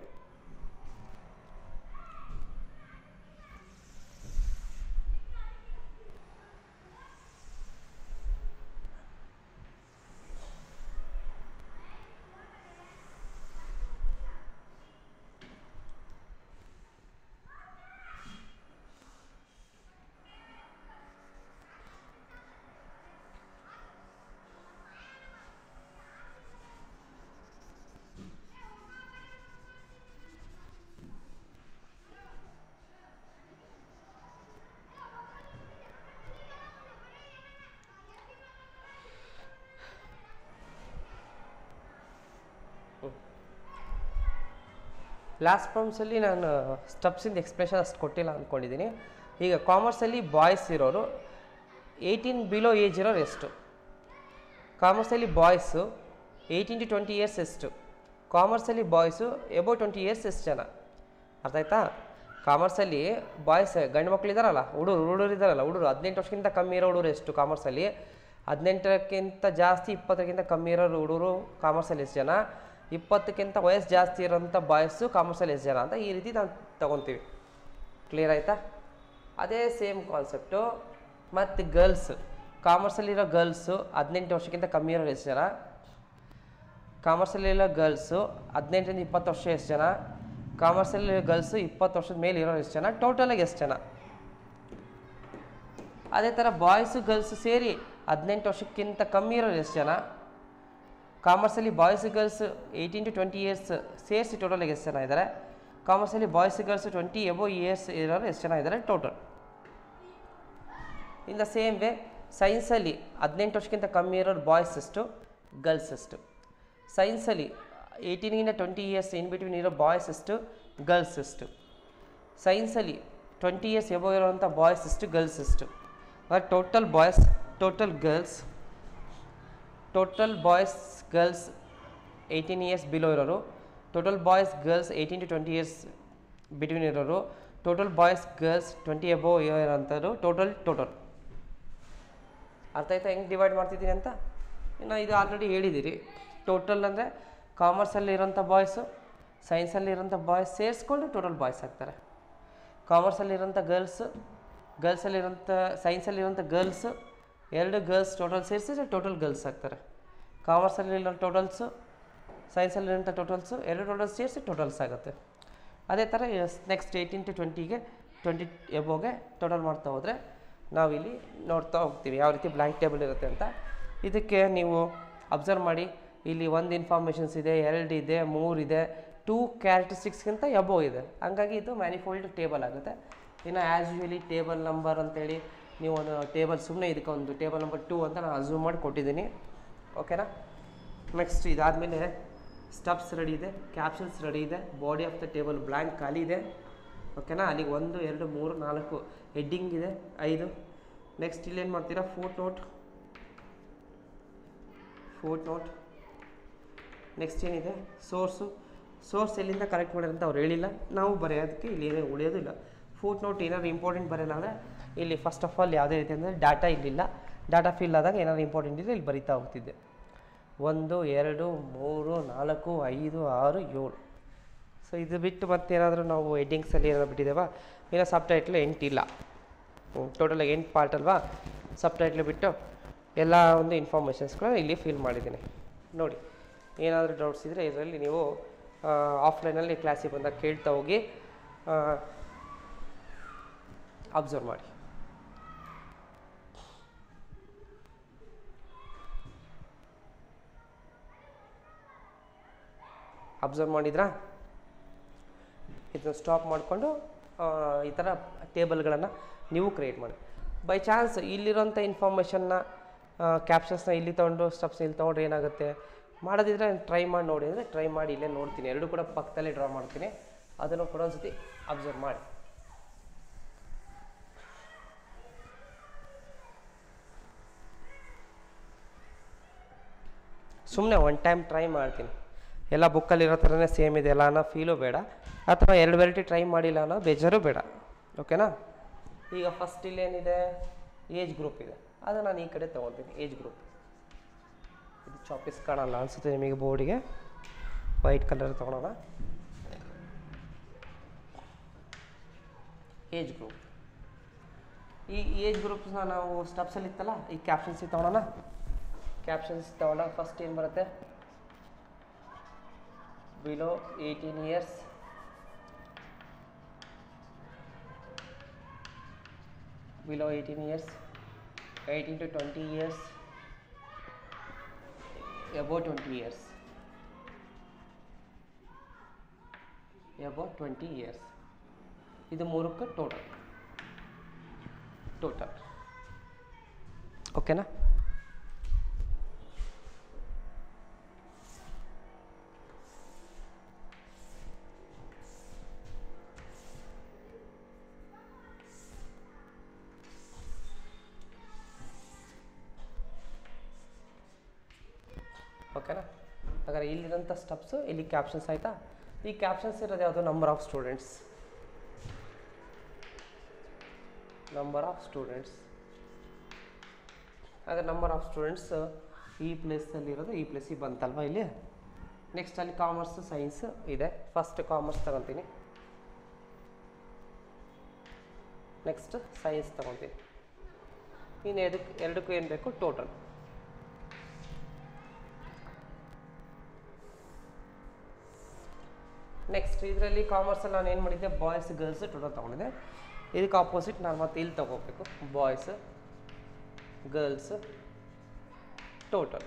ಲಾಸ್ಟ್ ಪ್ರಾಬ್ಲಮ್ಸಲ್ಲಿ ನಾನು ಸ್ಟೆಪ್ಸಿಂದ ಎಕ್ಸ್ಪ್ರೆಷನ್ ಅಷ್ಟು ಕೊಟ್ಟಿಲ್ಲ ಅಂದ್ಕೊಂಡಿದ್ದೀನಿ. ಈಗ ಕಾಮರ್ಸಲ್ಲಿ ಬಾಯ್ಸ್ ಇರೋರು 18 ಬಿಲೋ ಏಜ್ ಇರೋರು ಎಷ್ಟು. ಕಾಮರ್ಸಲ್ಲಿ ಬಾಯ್ಸು 18 to 20 ಇಯರ್ಸ್ ಎಷ್ಟು. ಕಾಮರ್ಸಲ್ಲಿ ಬಾಯ್ಸು ಎಬೋ 20 ಇಯರ್ಸ್ ಎಷ್ಟು ಜನ. ಅರ್ಥ ಆಯ್ತಾ? ಕಾಮರ್ಸಲ್ಲಿ ಬಾಯ್ಸ್ ಗಂಡು ಮಕ್ಳು ಇದ್ದಾರಲ್ಲ, ಹುಡುಗರು ಇದ್ದಾರಲ್ಲ, ಹುಡುಗರು 18 ವರ್ಷಕ್ಕಿಂತ ಕಮ್ಮಿ ಇರೋ ಹುಡುಗರು ಎಷ್ಟು ಕಾಮರ್ಸಲ್ಲಿ, 18ಕ್ಕಿಂತ ಜಾಸ್ತಿ 20ಕ್ಕಿಂತ ಕಮ್ಮಿ ಇರೋ ಹುಡುಗರು ಕಾಮರ್ಸಲ್ಲಿ ಎಷ್ಟು ಜನ, 20ಕ್ಕಿಂತ ವಯಸ್ಸು ಜಾಸ್ತಿ ಇರೋಂಥ ಬಾಯ್ಸು ಕಾಮರ್ಸಲ್ಲಿ ಎಷ್ಟು ಜನ ಅಂತ ಈ ರೀತಿ ನಾವು ತೊಗೊತೀವಿ. ಕ್ಲಿಯರ್ ಆಯಿತಾ? ಅದೇ ಸೇಮ್ ಕಾನ್ಸೆಪ್ಟು. ಮತ್ತು ಗರ್ಲ್ಸ್, ಕಾಮರ್ಸಲ್ಲಿರೋ ಗರ್ಲ್ಸು 18 ವರ್ಷಕ್ಕಿಂತ ಕಮ್ಮಿ ಇರೋರು ಎಷ್ಟು ಜನ, ಕಾಮರ್ಸಲ್ಲಿರೋ ಗರ್ಲ್ಸು 18ರಿಂದ 20 ವರ್ಷ ಎಷ್ಟು ಜನ, ಕಾಮರ್ಸಲ್ಲಿರೋ ಗರ್ಲ್ಸು 20 ವರ್ಷದ ಮೇಲೆ ಇರೋರು ಎಷ್ಟು ಜನ, ಟೋಟಲಾಗಿ ಎಷ್ಟು ಜನ. ಅದೇ ಥರ ಬಾಯ್ಸು ಗರ್ಲ್ಸು ಸೇರಿ 18 ವರ್ಷಕ್ಕಿಂತ ಕಮ್ಮಿ ಇರೋರು ಎಷ್ಟು ಜನ, ಕಾಮರ್ಸಲ್ಲಿ ಬಾಯ್ಸು ಗರ್ಲ್ಸ್ 18 to 20 ಇಯರ್ಸ್ ಸೇರಿಸಿ ಟೋಟಲಾಗಿ ಎಷ್ಟು ಜನ ಇದ್ದಾರೆ, ಕಾಮರ್ಸಲ್ಲಿ ಬಾಯ್ಸ್ ಗರ್ಲ್ಸ್ 20 ಎಬೋ ಇಯರ್ಸ್ ಇರೋರು ಎಷ್ಟು ಜನ ಇದ್ದಾರೆ total. In the same way ಸೈನ್ಸಲ್ಲಿ 18 ವರ್ಷಕ್ಕಿಂತ ಕಮ್ಮಿ ಇರೋರು ಬಾಯ್ಸ್ ಎಷ್ಟು, ಗರ್ಲ್ಸ್ ಎಷ್ಟು. ಸೈನ್ಸಲ್ಲಿ 18ಗಿಂತ 20 ಇಯರ್ಸ್ ಇನ್ ಬಿಟ್ವೀನ್ ಇರೋ ಬಾಯ್ಸ್ ಎಷ್ಟು, ಗರ್ಲ್ಸ್ ಎಷ್ಟು. ಸೈನ್ಸಲ್ಲಿ 20 ಇಯರ್ಸ್ ಎಬೋ ಇರೋವಂಥ ಬಾಯ್ಸ್ ಎಷ್ಟು, ಗರ್ಲ್ಸ್ ಎಷ್ಟು. Total boys, total girls, total boys girls 18 years below ಇರೋರು, total boys girls 18 to 20 years between ಇರೋರು, ಟೋಟಲ್ ಬಾಯ್ಸ್ ಗರ್ಲ್ಸ್ 20 ಎಬೋ ಇರೋಂಥದ್ದು ಟೋಟಲ್. ಅರ್ಥ ಆಯ್ತಾ ಹೆಂಗೆ ಡಿವೈಡ್ ಮಾಡ್ತಿದ್ದೀನಿ ಅಂತ? ಇನ್ನು ಇದು ಆಲ್ರೆಡಿ ಹೇಳಿದ್ದೀರಿ. ಟೋಟಲ್ ಅಂದರೆ ಕಾಮರ್ಸಲ್ಲಿರೋಂಥ ಬಾಯ್ಸು, ಸೈನ್ಸಲ್ಲಿರೋಂಥ ಬಾಯ್ಸ್ ಸೇರಿಸ್ಕೊಂಡು ಟೋಟಲ್ ಬಾಯ್ಸ್ ಆಗ್ತಾರೆ. ಕಾಮರ್ಸಲ್ಲಿರೋಂಥ ಗರ್ಲ್ಸಲ್ಲಿರೋಂಥ ಸೈನ್ಸಲ್ಲಿರೋಂಥ ಗರ್ಲ್ಸು, ಎರಡು ಗರ್ಲ್ಸ್ ಟೋಟಲ್ ಸೇರಿಸಿದ್ರೆ ಟೋಟಲ್ ಗರ್ಲ್ಸ್ ಆಗ್ತಾರೆ. ಕಾಮರ್ಸಲ್ಲಿರೋ ಟೋಟಲ್ಸು, ಸೈನ್ಸಲ್ಲಿರೋಂಥ ಟೋಟಲ್ಸು, ಎರಡು ಟೋಟಲ್ಸ್ ಸೇರಿಸಿ ಟೋಟಲ್ಸ್ ಆಗುತ್ತೆ. ಅದೇ ಥರ ನೆಕ್ಸ್ಟ್ 18 to 20ಗೆ 20 ಎಬೋಗೆ ಟೋಟಲ್ ಮಾಡ್ತಾ ಹೋದರೆ ನಾವಿಲ್ಲಿ ನೋಡ್ತಾ ಹೋಗ್ತೀವಿ ಯಾವ ರೀತಿ ಬ್ಲ್ಯಾಂಕ್ ಟೇಬಲ್ ಇರುತ್ತೆ ಅಂತ. ಇದಕ್ಕೆ ನೀವು ಅಬ್ಸರ್ವ್ ಮಾಡಿ, ಇಲ್ಲಿ 1 ಇನ್ಫಾರ್ಮೇಷನ್ಸ್ ಇದೆ, 2 ಇದೆ, 3 ಇದೆ, 2 ಕ್ಯಾರೆಕ್ಟರಿಸ್ಟಿಕ್ಸ್ಗಿಂತ ಎಬೋ ಇದೆ. ಹಂಗಾಗಿ ಇದು ಮ್ಯಾನಿಫೋಲ್ಡ್ ಟೇಬಲ್ ಆಗುತ್ತೆ. ಇನ್ನು ಆ್ಯಸ್ ಯೂಶಲಿ ಟೇಬಲ್ ನಂಬರ್ ಅಂತೇಳಿ ನೀವು ಒಂದು ಟೇಬಲ್ ಸುಮ್ಮನೆ ಇದಕ್ಕೆ ಒಂದು ಟೇಬಲ್ ನಂಬರ್ 2 ಅಂತ ನಾನು ಅಸ್ಯೂಮ್ ಮಾಡಿ ಕೊಟ್ಟಿದ್ದೀನಿ. ಓಕೆನಾ? ನೆಕ್ಸ್ಟ್ ಇದಾದಮೇಲೆ ಸ್ಟಬ್ಸ್ ರೆಡಿ ಇದೆ, ಕ್ಯಾಪ್ಷನ್ಸ್ ರೆಡಿ ಇದೆ, body of the table blank ಖಾಲಿ ಇದೆ. ಓಕೆನಾ? ಅಲ್ಲಿಗೆ 1 2 3 4 ಹೆಡ್ಡಿಂಗ್ ಇದೆ, 5. ನೆಕ್ಸ್ಟ್ ಇಲ್ಲೇನು ಮಾಡ್ತೀರಾ, ಫೋಟ್ ನೋಟ್. ನೆಕ್ಸ್ಟ್ ಏನಿದೆ, ಸೋರ್ಸ್ ಎಲ್ಲಿಂದ ಕಲೆಕ್ಟ್ ಮಾಡಿರಂತ ಅವ್ರು ಹೇಳಿಲ್ಲ, ನಾವು ಬರೆಯೋದಕ್ಕೆ ಇಲ್ಲಿ ಏನೇ ಉಳಿಯೋದಿಲ್ಲ. ಫೋಟ್ ನೋಟ್ ಏನಾದ್ರು ಇಂಪಾರ್ಟೆಂಟ್ ಬರೋಲ್ಲ ಅಂದರೆ ಇಲ್ಲಿ ಫಸ್ಟ್ ಆಫ್ ಆಲ್ ಯಾವುದೇ ರೀತಿ ಅಂದರೆ ಡಾಟಾ ಇರಲಿಲ್ಲ, ಡಾಟಾ ಫಿಲ್ ಆದಾಗ ಏನಾದ್ರು ಇಂಪಾರ್ಟೆಂಟ್ ಇದೆ ಇಲ್ಲಿ ಬರಿತಾ ಹೋಗ್ತಿದ್ದೆ. 1 2 3 4 5 6 7. ಸೊ ಇದು ಬಿಟ್ಟು ಮತ್ತೇನಾದರೂ ನಾವು ಹೆಡ್ಡಿಂಗ್ಸಲ್ಲಿ ಏನಾದ್ರು ಬಿಟ್ಟಿದ್ದೇವಾ, ಏನೋ ಸಬ್ ಟೈಟ್ಲು 8 ಇಲ್ಲ, ಟೋಟಲಾಗಿ 8 ಪಾರ್ಟ್ ಅಲ್ವಾ. ಸಬ್ ಟೈಟ್ಲು ಬಿಟ್ಟು ಎಲ್ಲ ಒಂದು ಇನ್ಫಾರ್ಮೇಷನ್ಸ್ಗಳನ್ನ ಇಲ್ಲಿ ಫಿಲ್ ಮಾಡಿದ್ದೀನಿ. ನೋಡಿ, ಏನಾದರೂ ಡೌಟ್ಸ್ ಇದ್ದರೆ ಇದರಲ್ಲಿ ನೀವು ಆಫ್ಲೈನಲ್ಲಿ ಕ್ಲಾಸಿಗೆ ಬಂದಾಗ ಕೇಳ್ತಾ ಹೋಗಿ ಅಬ್ಸರ್ವ್ ಮಾಡಿ. ಅಬ್ಸರ್ವ್ ಮಾಡಿದ್ರಾ? ಇದನ್ನು ಸ್ಟಾಪ್ ಮಾಡಿಕೊಂಡು ಈ ಥರ ಟೇಬಲ್ಗಳನ್ನು ನೀವು ಕ್ರಿಯೇಟ್ ಮಾಡಿ. ಬೈ ಚಾನ್ಸ್ ಇಲ್ಲಿರೋಂಥ ಇನ್ಫಾರ್ಮೇಷನ್ನ ಕ್ಯಾಪ್ಷನ್ಸ್ನ ಇಲ್ಲಿ ತೊಗೊಂಡು ಸ್ಟೆಪ್ಸ್ನ ಇಲ್ಲಿ ತೊಗೊಂಡ್ರೆ ಏನಾಗುತ್ತೆ, ಮಾಡೋದಿದ್ರೆ ಟ್ರೈ ಮಾಡಿ ನೋಡಿ ಅಂದರೆ ಟ್ರೈ ಮಾಡಿ ಇಲ್ಲೇ ನೋಡ್ತೀನಿ, ಎರಡು ಕೂಡ ಪಕ್ಕದಲ್ಲೇ ಡ್ರಾ ಮಾಡ್ತೀನಿ, ಅದನ್ನು ಕೂಡ ಒಂದು ಸತಿ ಅಬ್ಸರ್ವ್ ಮಾಡಿ. ಸುಮ್ಮನೆ ಒನ್ ಟೈಮ್ ಟ್ರೈ ಮಾಡ್ತೀನಿ, ಎಲ್ಲ ಬುಕ್ಕಲ್ಲಿರೋ ಥರನೇ ಸೇಮ್ ಇದೆ ಅಲ್ಲ ಅನ್ನೋ ಫೀಲು ಬೇಡ, ಅಥವಾ 2 ವೆರೈಟಿ ಟ್ರೈ ಮಾಡಿಲ್ಲ ಅನ್ನೋ ಬೇಜಾರು ಬೇಡ. ಓಕೆನಾ? ಈಗ ಫಸ್ಟ್ ಇಲ್ಲೇನಿದೆ, ಏಜ್ ಗ್ರೂಪ್ ಇದೆ, ಅದು ನಾನು ಈ ಕಡೆ ತೊಗೊಳ್ತೀನಿ. ಏಜ್ ಗ್ರೂಪ್ ಇದು ಚಾಪೀಸ್ ಕಾಣಲ್ಲ ಅನಿಸುತ್ತೆ ನಿಮಗೆ ಬೋರ್ಡಿಗೆ, ವೈಟ್ ಕಲರ್ ತೊಗೊಳೋಣ. ಏಜ್ ಗ್ರೂಪ್, ಈ ಏಜ್ ಗ್ರೂಪ್ಸ್ನ ನಾವು ಸ್ಟೆಪ್ಸಲ್ಲಿ ಇತ್ತಲ್ಲ, ಈ ಕ್ಯಾಪ್ಷನ್ಸಿಗೆ ತೊಗೊಳೋಣ. ಕ್ಯಾಪ್ಷನ್ಸ್ ತೊಗೊಂಡಾಗ ಫಸ್ಟ್ ಏನು ಬರುತ್ತೆ, below 18 years, below 18 years, 18 to 20 years, above 20 years, above 20 years. ಇದು ಮೂರಕ್ಕೆ ಟೋಟಲ್. ಓಕೆನಾ? ಓಕೆನಾ? ಹಾಗಾದ್ರೆ ಇಲ್ಲಿರೋಂಥ ಸ್ಟೆಪ್ಸು, ಇಲ್ಲಿ ಕ್ಯಾಪ್ಷನ್ಸ್ ಆಯಿತಾ. ಈ ಕ್ಯಾಪ್ಷನ್ಸ್ ಇರೋದು ಯಾವುದು, number of students. Number of students. ಹಾಗೆ ನಂಬರ್ ಆಫ್ ಸ್ಟೂಡೆಂಟ್ಸ್ ಈ ಪ್ಲೇಸಲ್ಲಿ ಇರೋದು ಈ ಪ್ಲೇಸಿಗೆ ಬಂತಲ್ವ ಇಲ್ಲಿ. ನೆಕ್ಸ್ಟ್ ಅಲ್ಲಿ ಕಾಮರ್ಸ್ ಸೈನ್ಸ್ ಇದೆ. ಫಸ್ಟ್ ಕಾಮರ್ಸ್ ತಗೊತೀನಿ, ನೆಕ್ಸ್ಟ್ ಸೈನ್ಸ್ ತಗೊತೀನಿ. ಇನ್ನು ಎರಡಕ್ಕೂ ಏನು ಬೇಕು, ಟೋಟಲ್. ನೆಕ್ಸ್ಟ್ ಇದರಲ್ಲಿ ಕಾಮರ್ಸಲ್ಲಿ ನಾನು ಏನು ಮಾಡಿದ್ದೆ, ಬಾಯ್ಸ್ ಗರ್ಲ್ಸ್ ಟೋಟಲ್ ತೊಗೊಂಡಿದ್ದೆ. ಇದಕ್ಕೆ ಆಪೋಸಿಟ್ ನಾನು ಮತ್ತೆ ಇಲ್ಲಿ ತೊಗೋಬೇಕು, boys girls total,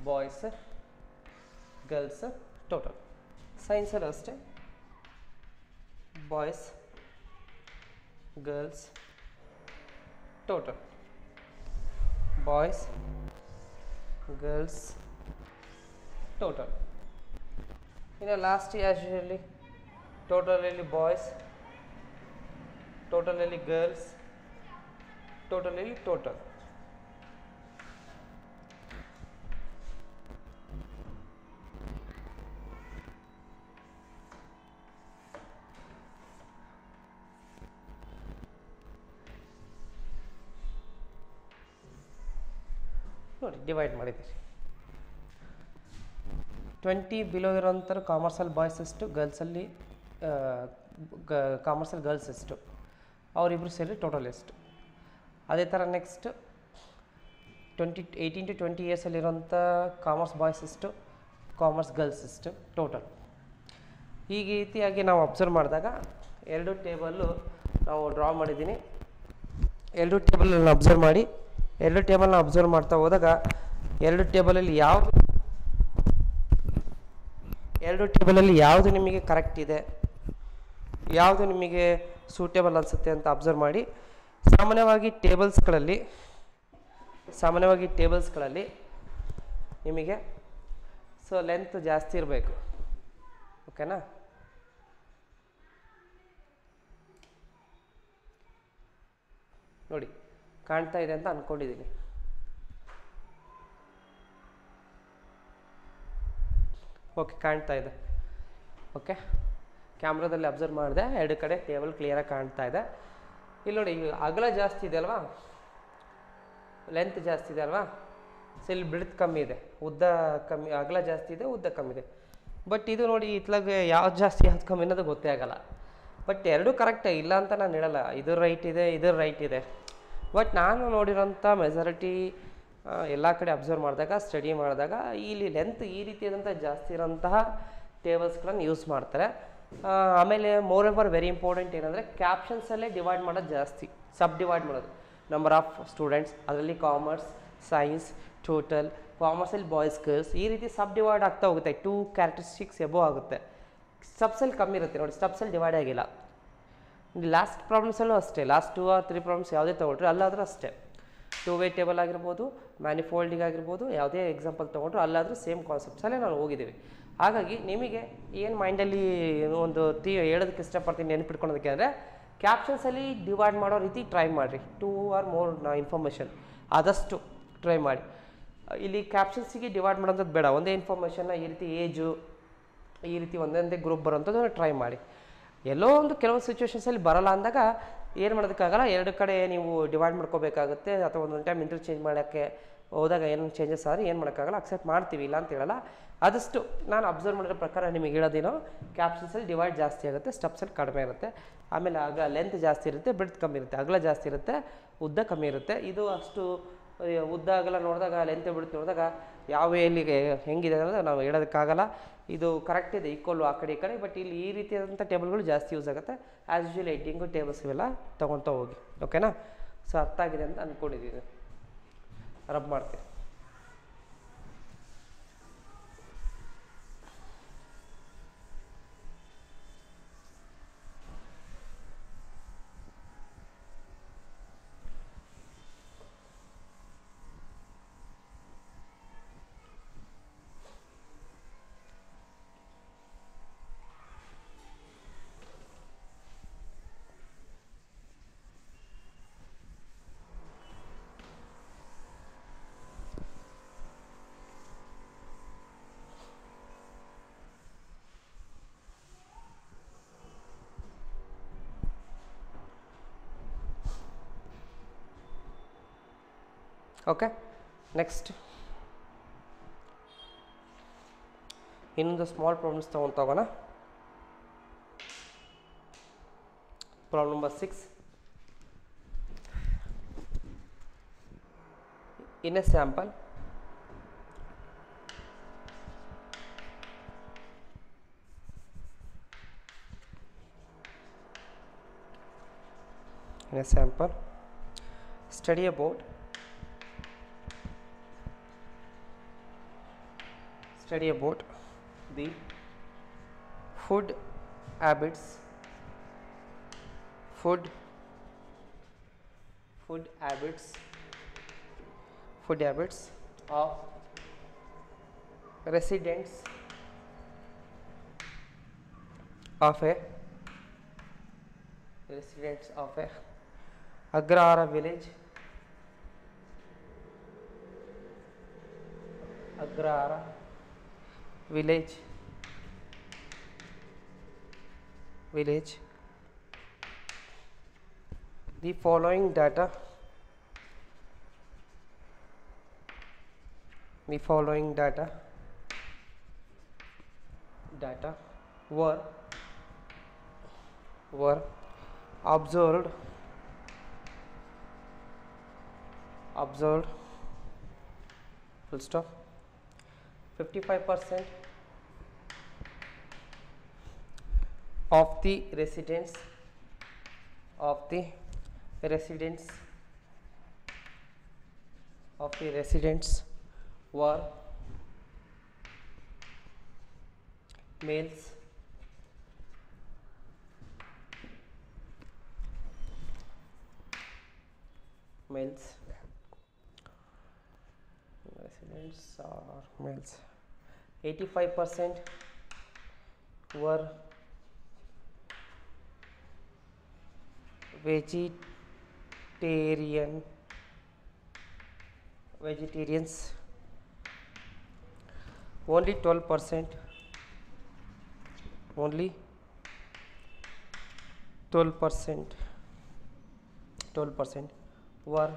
boys girls total. ಸೈನ್ಸಲ್ಲಿ ಅಷ್ಟೇ, boys girls total, boys girls total. ಇನ್ನು ಲಾಸ್ಟ್ ಆ್ಯಸ್ ಯೂಶುವಲಿ ಟೋಟಲಲ್ಲಿ ಬಾಯ್ಸ್, ಟೋಟಲಲ್ಲಿ ಗರ್ಲ್ಸ್, ಟೋಟಲಲ್ಲಿ ಟೋಟಲ್. ನೋಡಿ ಡಿವೈಡ್ ಮಾಡಿದ್ದೀರಿ. 20 ಬಿಲೋ ಇರೋಂಥವ್ರು ಕಾಮರ್ಸಲ್ಲಿ ಬಾಯ್ಸ್ ಎಷ್ಟು, ಗರ್ಲ್ಸಲ್ಲಿ ಕಾಮರ್ಸಲ್ಲಿ ಗರ್ಲ್ಸ್ ಎಷ್ಟು, ಅವರಿಬ್ಬರು ಸೇರಿ ಟೋಟಲ್ ಎಷ್ಟು. ಅದೇ ಥರ ನೆಕ್ಸ್ಟ್ 18 to 20 ಇಯರ್ಸಲ್ಲಿರೋಂಥ ಕಾಮರ್ಸ್ ಬಾಯ್ಸ್ ಎಷ್ಟು, ಕಾಮರ್ಸ್ ಗರ್ಲ್ಸ್ ಎಷ್ಟು ಟೋಟಲ್. ಈ ರೀತಿಯಾಗಿ ನಾವು ಅಬ್ಸರ್ವ್ ಮಾಡಿದಾಗ ಎರಡು ಟೇಬಲ್ಲು ನಾವು ಡ್ರಾ ಮಾಡಿದ್ದೀನಿ. ಎರಡು ಟೇಬಲನ್ನು ಅಬ್ಸರ್ವ್ ಮಾಡಿ, ಎರಡು ಟೇಬಲ್ನ ಅಬ್ಸರ್ವ್ ಮಾಡ್ತಾ ಹೋದಾಗ ಎರಡು ಟೇಬಲಲ್ಲಿ ಯಾವುದು ನಿಮಗೆ ಕರೆಕ್ಟ್ ಇದೆ, ಯಾವುದು ನಿಮಗೆ ಸೂಟೇಬಲ್ ಅನಿಸುತ್ತೆ ಅಂತ ಅಬ್ಸರ್ವ್ ಮಾಡಿ. ಸಾಮಾನ್ಯವಾಗಿ ಟೇಬಲ್ಸ್ಗಳಲ್ಲಿ ನಿಮಗೆ ಲೆಂತ್ ಜಾಸ್ತಿ ಇರಬೇಕು, ಓಕೆನಾ. ನೋಡಿ ಕಾಣ್ತಾ ಇದೆ ಅಂತ ಅಂದ್ಕೊಂಡಿದ್ದೀನಿ. ಓಕೆ, ಕಾಣ್ತಾ ಇದೆ. ಓಕೆ, ಕ್ಯಾಮ್ರಾದಲ್ಲಿ ಅಬ್ಸರ್ವ್ ಮಾಡಿದೆ, ಎರಡು ಕಡೆ ಟೇಬಲ್ ಕ್ಲಿಯರಾಗಿ ಕಾಣ್ತಾ ಇದೆ. ಇಲ್ಲಿ ನೋಡಿ, ಈಗ ಅಗಲ ಜಾಸ್ತಿ ಇದೆ ಅಲ್ವಾ, ಲೆಂತ್ ಜಾಸ್ತಿ ಇದೆ ಅಲ್ವಾ. ಸೊ ಇಲ್ಲಿ ಬಿಡ್ತ್ ಕಮ್ಮಿ ಇದೆ, ಉದ್ದ ಕಮ್ಮಿ, ಅಗಲ ಜಾಸ್ತಿ ಇದೆ, ಉದ್ದ ಕಮ್ಮಿ ಇದೆ. ಬಟ್ ಇದು ನೋಡಿ ಇತ್ಲಾಗೆ ಯಾವ್ದು ಜಾಸ್ತಿ ಯಾವ್ದು ಕಮ್ಮಿ ಅನ್ನೋದು ಗೊತ್ತೇ ಆಗಲ್ಲ. ಬಟ್ ಎರಡೂ ಕರೆಕ್ಟೇ, ಇಲ್ಲ ಅಂತ ನಾನು ಹೇಳಲ್ಲ. ಇದು ರೈಟ್ ಇದೆ, ಇದು ರೈಟ್ ಇದೆ. ಬಟ್ ನಾನು ನೋಡಿರೋಂಥ ಮೆಜಾರಿಟಿ ಎಲ್ಲ ಕಡೆ ಅಬ್ಸರ್ವ್ ಮಾಡಿದಾಗ, ಸ್ಟಡಿ ಮಾಡಿದಾಗ ಇಲ್ಲಿ ಲೆಂತ್ ಈ ರೀತಿಯಾದಂಥ ಜಾಸ್ತಿ ಇರೋಂತಹ ಟೇಬಲ್ಸ್ಗಳನ್ನು ಯೂಸ್ ಮಾಡ್ತಾರೆ. ಆಮೇಲೆ ಮೋರ್ ಎವರ್ ವೆರಿ ಇಂಪಾರ್ಟೆಂಟ್ ಏನಂದರೆ ಕ್ಯಾಪ್ಷನ್ಸಲ್ಲೇ ಡಿವೈಡ್ ಮಾಡೋದು ಜಾಸ್ತಿ, ಸಬ್ ಡಿವೈಡ್ ಮಾಡೋದು. ನಂಬರ್ ಆಫ್ ಸ್ಟೂಡೆಂಟ್ಸ್, ಅದರಲ್ಲಿ ಕಾಮರ್ಸ್ ಸೈನ್ಸ್ ಟೋಟಲ್, ಕಾಮರ್ಸಲ್ಲಿ ಬಾಯ್ಸ್ ಗರ್ಲ್ಸ್, ಈ ರೀತಿ ಸಬ್ ಡಿವೈಡ್ ಆಗ್ತಾ ಹೋಗುತ್ತೆ. 2 ಕ್ಯಾರೆಕ್ಟರಿಸ್ಟಿಕ್ಸ್ ಎಬೋ ಆಗುತ್ತೆ. ಸ್ಟೆಪ್ಸಲ್ಲಿ ಕಮ್ಮಿ ಇರುತ್ತೆ ನೋಡಿ, ಸ್ಟೆಪ್ಸಲ್ಲಿ ಡಿವೈಡ್ ಆಗಿಲ್ಲ. ಲಾಸ್ಟ್ ಪ್ರಾಬ್ಲಮ್ಸಲ್ಲೂ ಅಷ್ಟೇ, ಲಾಸ್ಟ್ 2 or 3 ಪ್ರಾಬ್ಲಮ್ಸ್ ಯಾವುದೇ ತೊಗೊಳ್ರಿ ಅಲ್ಲಾದರೂ ಅಷ್ಟೇ. 2-way ಟೇಬಲ್ ಆಗಿರ್ಬೋದು, ಮ್ಯಾನಿಫೋಲ್ಡಿಂಗ್ ಆಗಿರ್ಬೋದು, ಯಾವುದೇ ಎಕ್ಸಾಂಪಲ್ ತೊಗೊಂಡ್ರು ಅಲ್ಲಾದರೂ ಸೇಮ್ ಕಾನ್ಸೆಪ್ಟ್ಸಲ್ಲೇ ನಾವು ಹೋಗಿದ್ದೀವಿ. ಹಾಗಾಗಿ ನಿಮಗೆ ಏನು ಮೈಂಡಲ್ಲಿ ಒಂದು ಹೇಳೋದಕ್ಕೆ ಇಷ್ಟಪಡ್ತೀನಿ, ನೆನಪಿಟ್ಕೊಳೋದಕ್ಕೆ ಅಂದರೆ ಕ್ಯಾಪ್ಷನ್ಸಲ್ಲಿ ಡಿವೈಡ್ ಮಾಡೋ ರೀತಿ ಟ್ರೈ ಮಾಡಿರಿ. 2 or more ಇನ್ಫಾರ್ಮೇಷನ್ ಆದಷ್ಟು ಟ್ರೈ ಮಾಡಿ. ಇಲ್ಲಿ ಕ್ಯಾಪ್ಷನ್ಸಿಗೆ ಡಿವೈಡ್ ಮಾಡೋಂಥದ್ದು ಬೇಡ, ಒಂದೇ ಇನ್ಫಾರ್ಮೇಷನ್ನ ಈ ರೀತಿ ಏಜು, ಈ ರೀತಿ ಒಂದೊಂದೇ ಗ್ರೂಪ್ ಬರೋಂಥದ್ದು ಟ್ರೈ ಮಾಡಿ. ಎಲ್ಲೋ ಒಂದು ಕೆಲವೊಂದು ಸಿಚುವೇಷನ್ಸಲ್ಲಿ ಬರೋಲ್ಲ ಅಂದಾಗ ಏನು ಮಾಡೋದಕ್ಕಾಗಲ್ಲ, ಎರಡು ಕಡೆ ನೀವು ಡಿವೈಡ್ ಮಾಡ್ಕೋಬೇಕಾಗುತ್ತೆ. ಅಥವಾ ಒಂದೊಂದು ಟೈಮ್ ಇಂಟರ್ಚೇಂಜ್ ಮಾಡೋಕ್ಕೆ ಹೋದಾಗ ಏನೋ ಚೇಂಜಸ್ ಆದರೆ ಏನು ಮಾಡೋಕ್ಕಾಗಲ್ಲ, ಅಕ್ಸೆಪ್ಟ್ ಮಾಡ್ತೀವಿ, ಇಲ್ಲ ಅಂತ ಹೇಳಲ್ಲ. ಆದಷ್ಟು ನಾನು ಅಬ್ಸರ್ವ್ ಮಾಡಿರೋ ಪ್ರಕಾರ ನಿಮಗೆ ಹೇಳೋದೇನೋ, ಕ್ಯಾಪ್ಷನ್ಸಲ್ಲಿ ಡಿವೈಡ್ ಜಾಸ್ತಿ ಆಗುತ್ತೆ, ಸ್ಟೆಪ್ಸಲ್ಲಿ ಕಡಿಮೆ ಇರುತ್ತೆ. ಆಮೇಲೆ ಆಗ ಲೆಂತ್ ಜಾಸ್ತಿ ಇರುತ್ತೆ, ಬ್ರೆಡ್ತ್ ಕಮ್ಮಿ ಇರುತ್ತೆ, ಅಗಲ ಜಾಸ್ತಿ ಇರುತ್ತೆ, ಉದ್ದ ಕಮ್ಮಿ ಇರುತ್ತೆ. ಇದು ಅಷ್ಟು ಉದ್ದ ಅಗಲ ನೋಡಿದಾಗ, ಲೆಂತ್ ಬಿಡ್ತು ನೋಡಿದಾಗ ಯಾವ ಎಲ್ಲಿಗೆ ಹೆಂಗಿದೆ ಅನ್ನೋದು ನಾವು ಹೇಳೋದಕ್ಕಾಗಲ್ಲ. ಇದು ಕರೆಕ್ಟ್ ಇದೆ, ಈಕ್ವಲ್ಲು ಆ ಕಡೆ ಈ ಕಡೆ. ಬಟ್ ಇಲ್ಲಿ ಈ ರೀತಿಯಾದಂಥ ಟೇಬಲ್ಗಳು ಜಾಸ್ತಿ ಯೂಸ್ ಆಗುತ್ತೆ. ಆ್ಯಸ್ ಯೂಶುವಲ್ ಹೆಡ್ಡಿಂಗು ಟೇಬಲ್ಸ್ ಇವೆಲ್ಲ ತೊಗೊತಾ ಹೋಗಿ, ಓಕೆನಾ. ಸೊ ಅರ್ಥ ಆಗಿದೆ ಅಂತ ಅಂದ್ಕೊಂಡಿದ್ದೀನಿ. ರಬ್ ಮಾಡ್ತೀನಿ. ಓಕೆ. ನೆಕ್ಸ್ಟ್ ಇನ್ನೊಂದು ಸ್ಮಾಲ್ ಪ್ರಾಬ್ಲಮ್ಸ್ ತೊಗೊಳೋಣ. Problem number 6. In a sample, study about the food habits of residents of a agrara village the following data were observed full stop. 55% of the residents were males. Residents are males. 85% were vegetarians. Only 12% were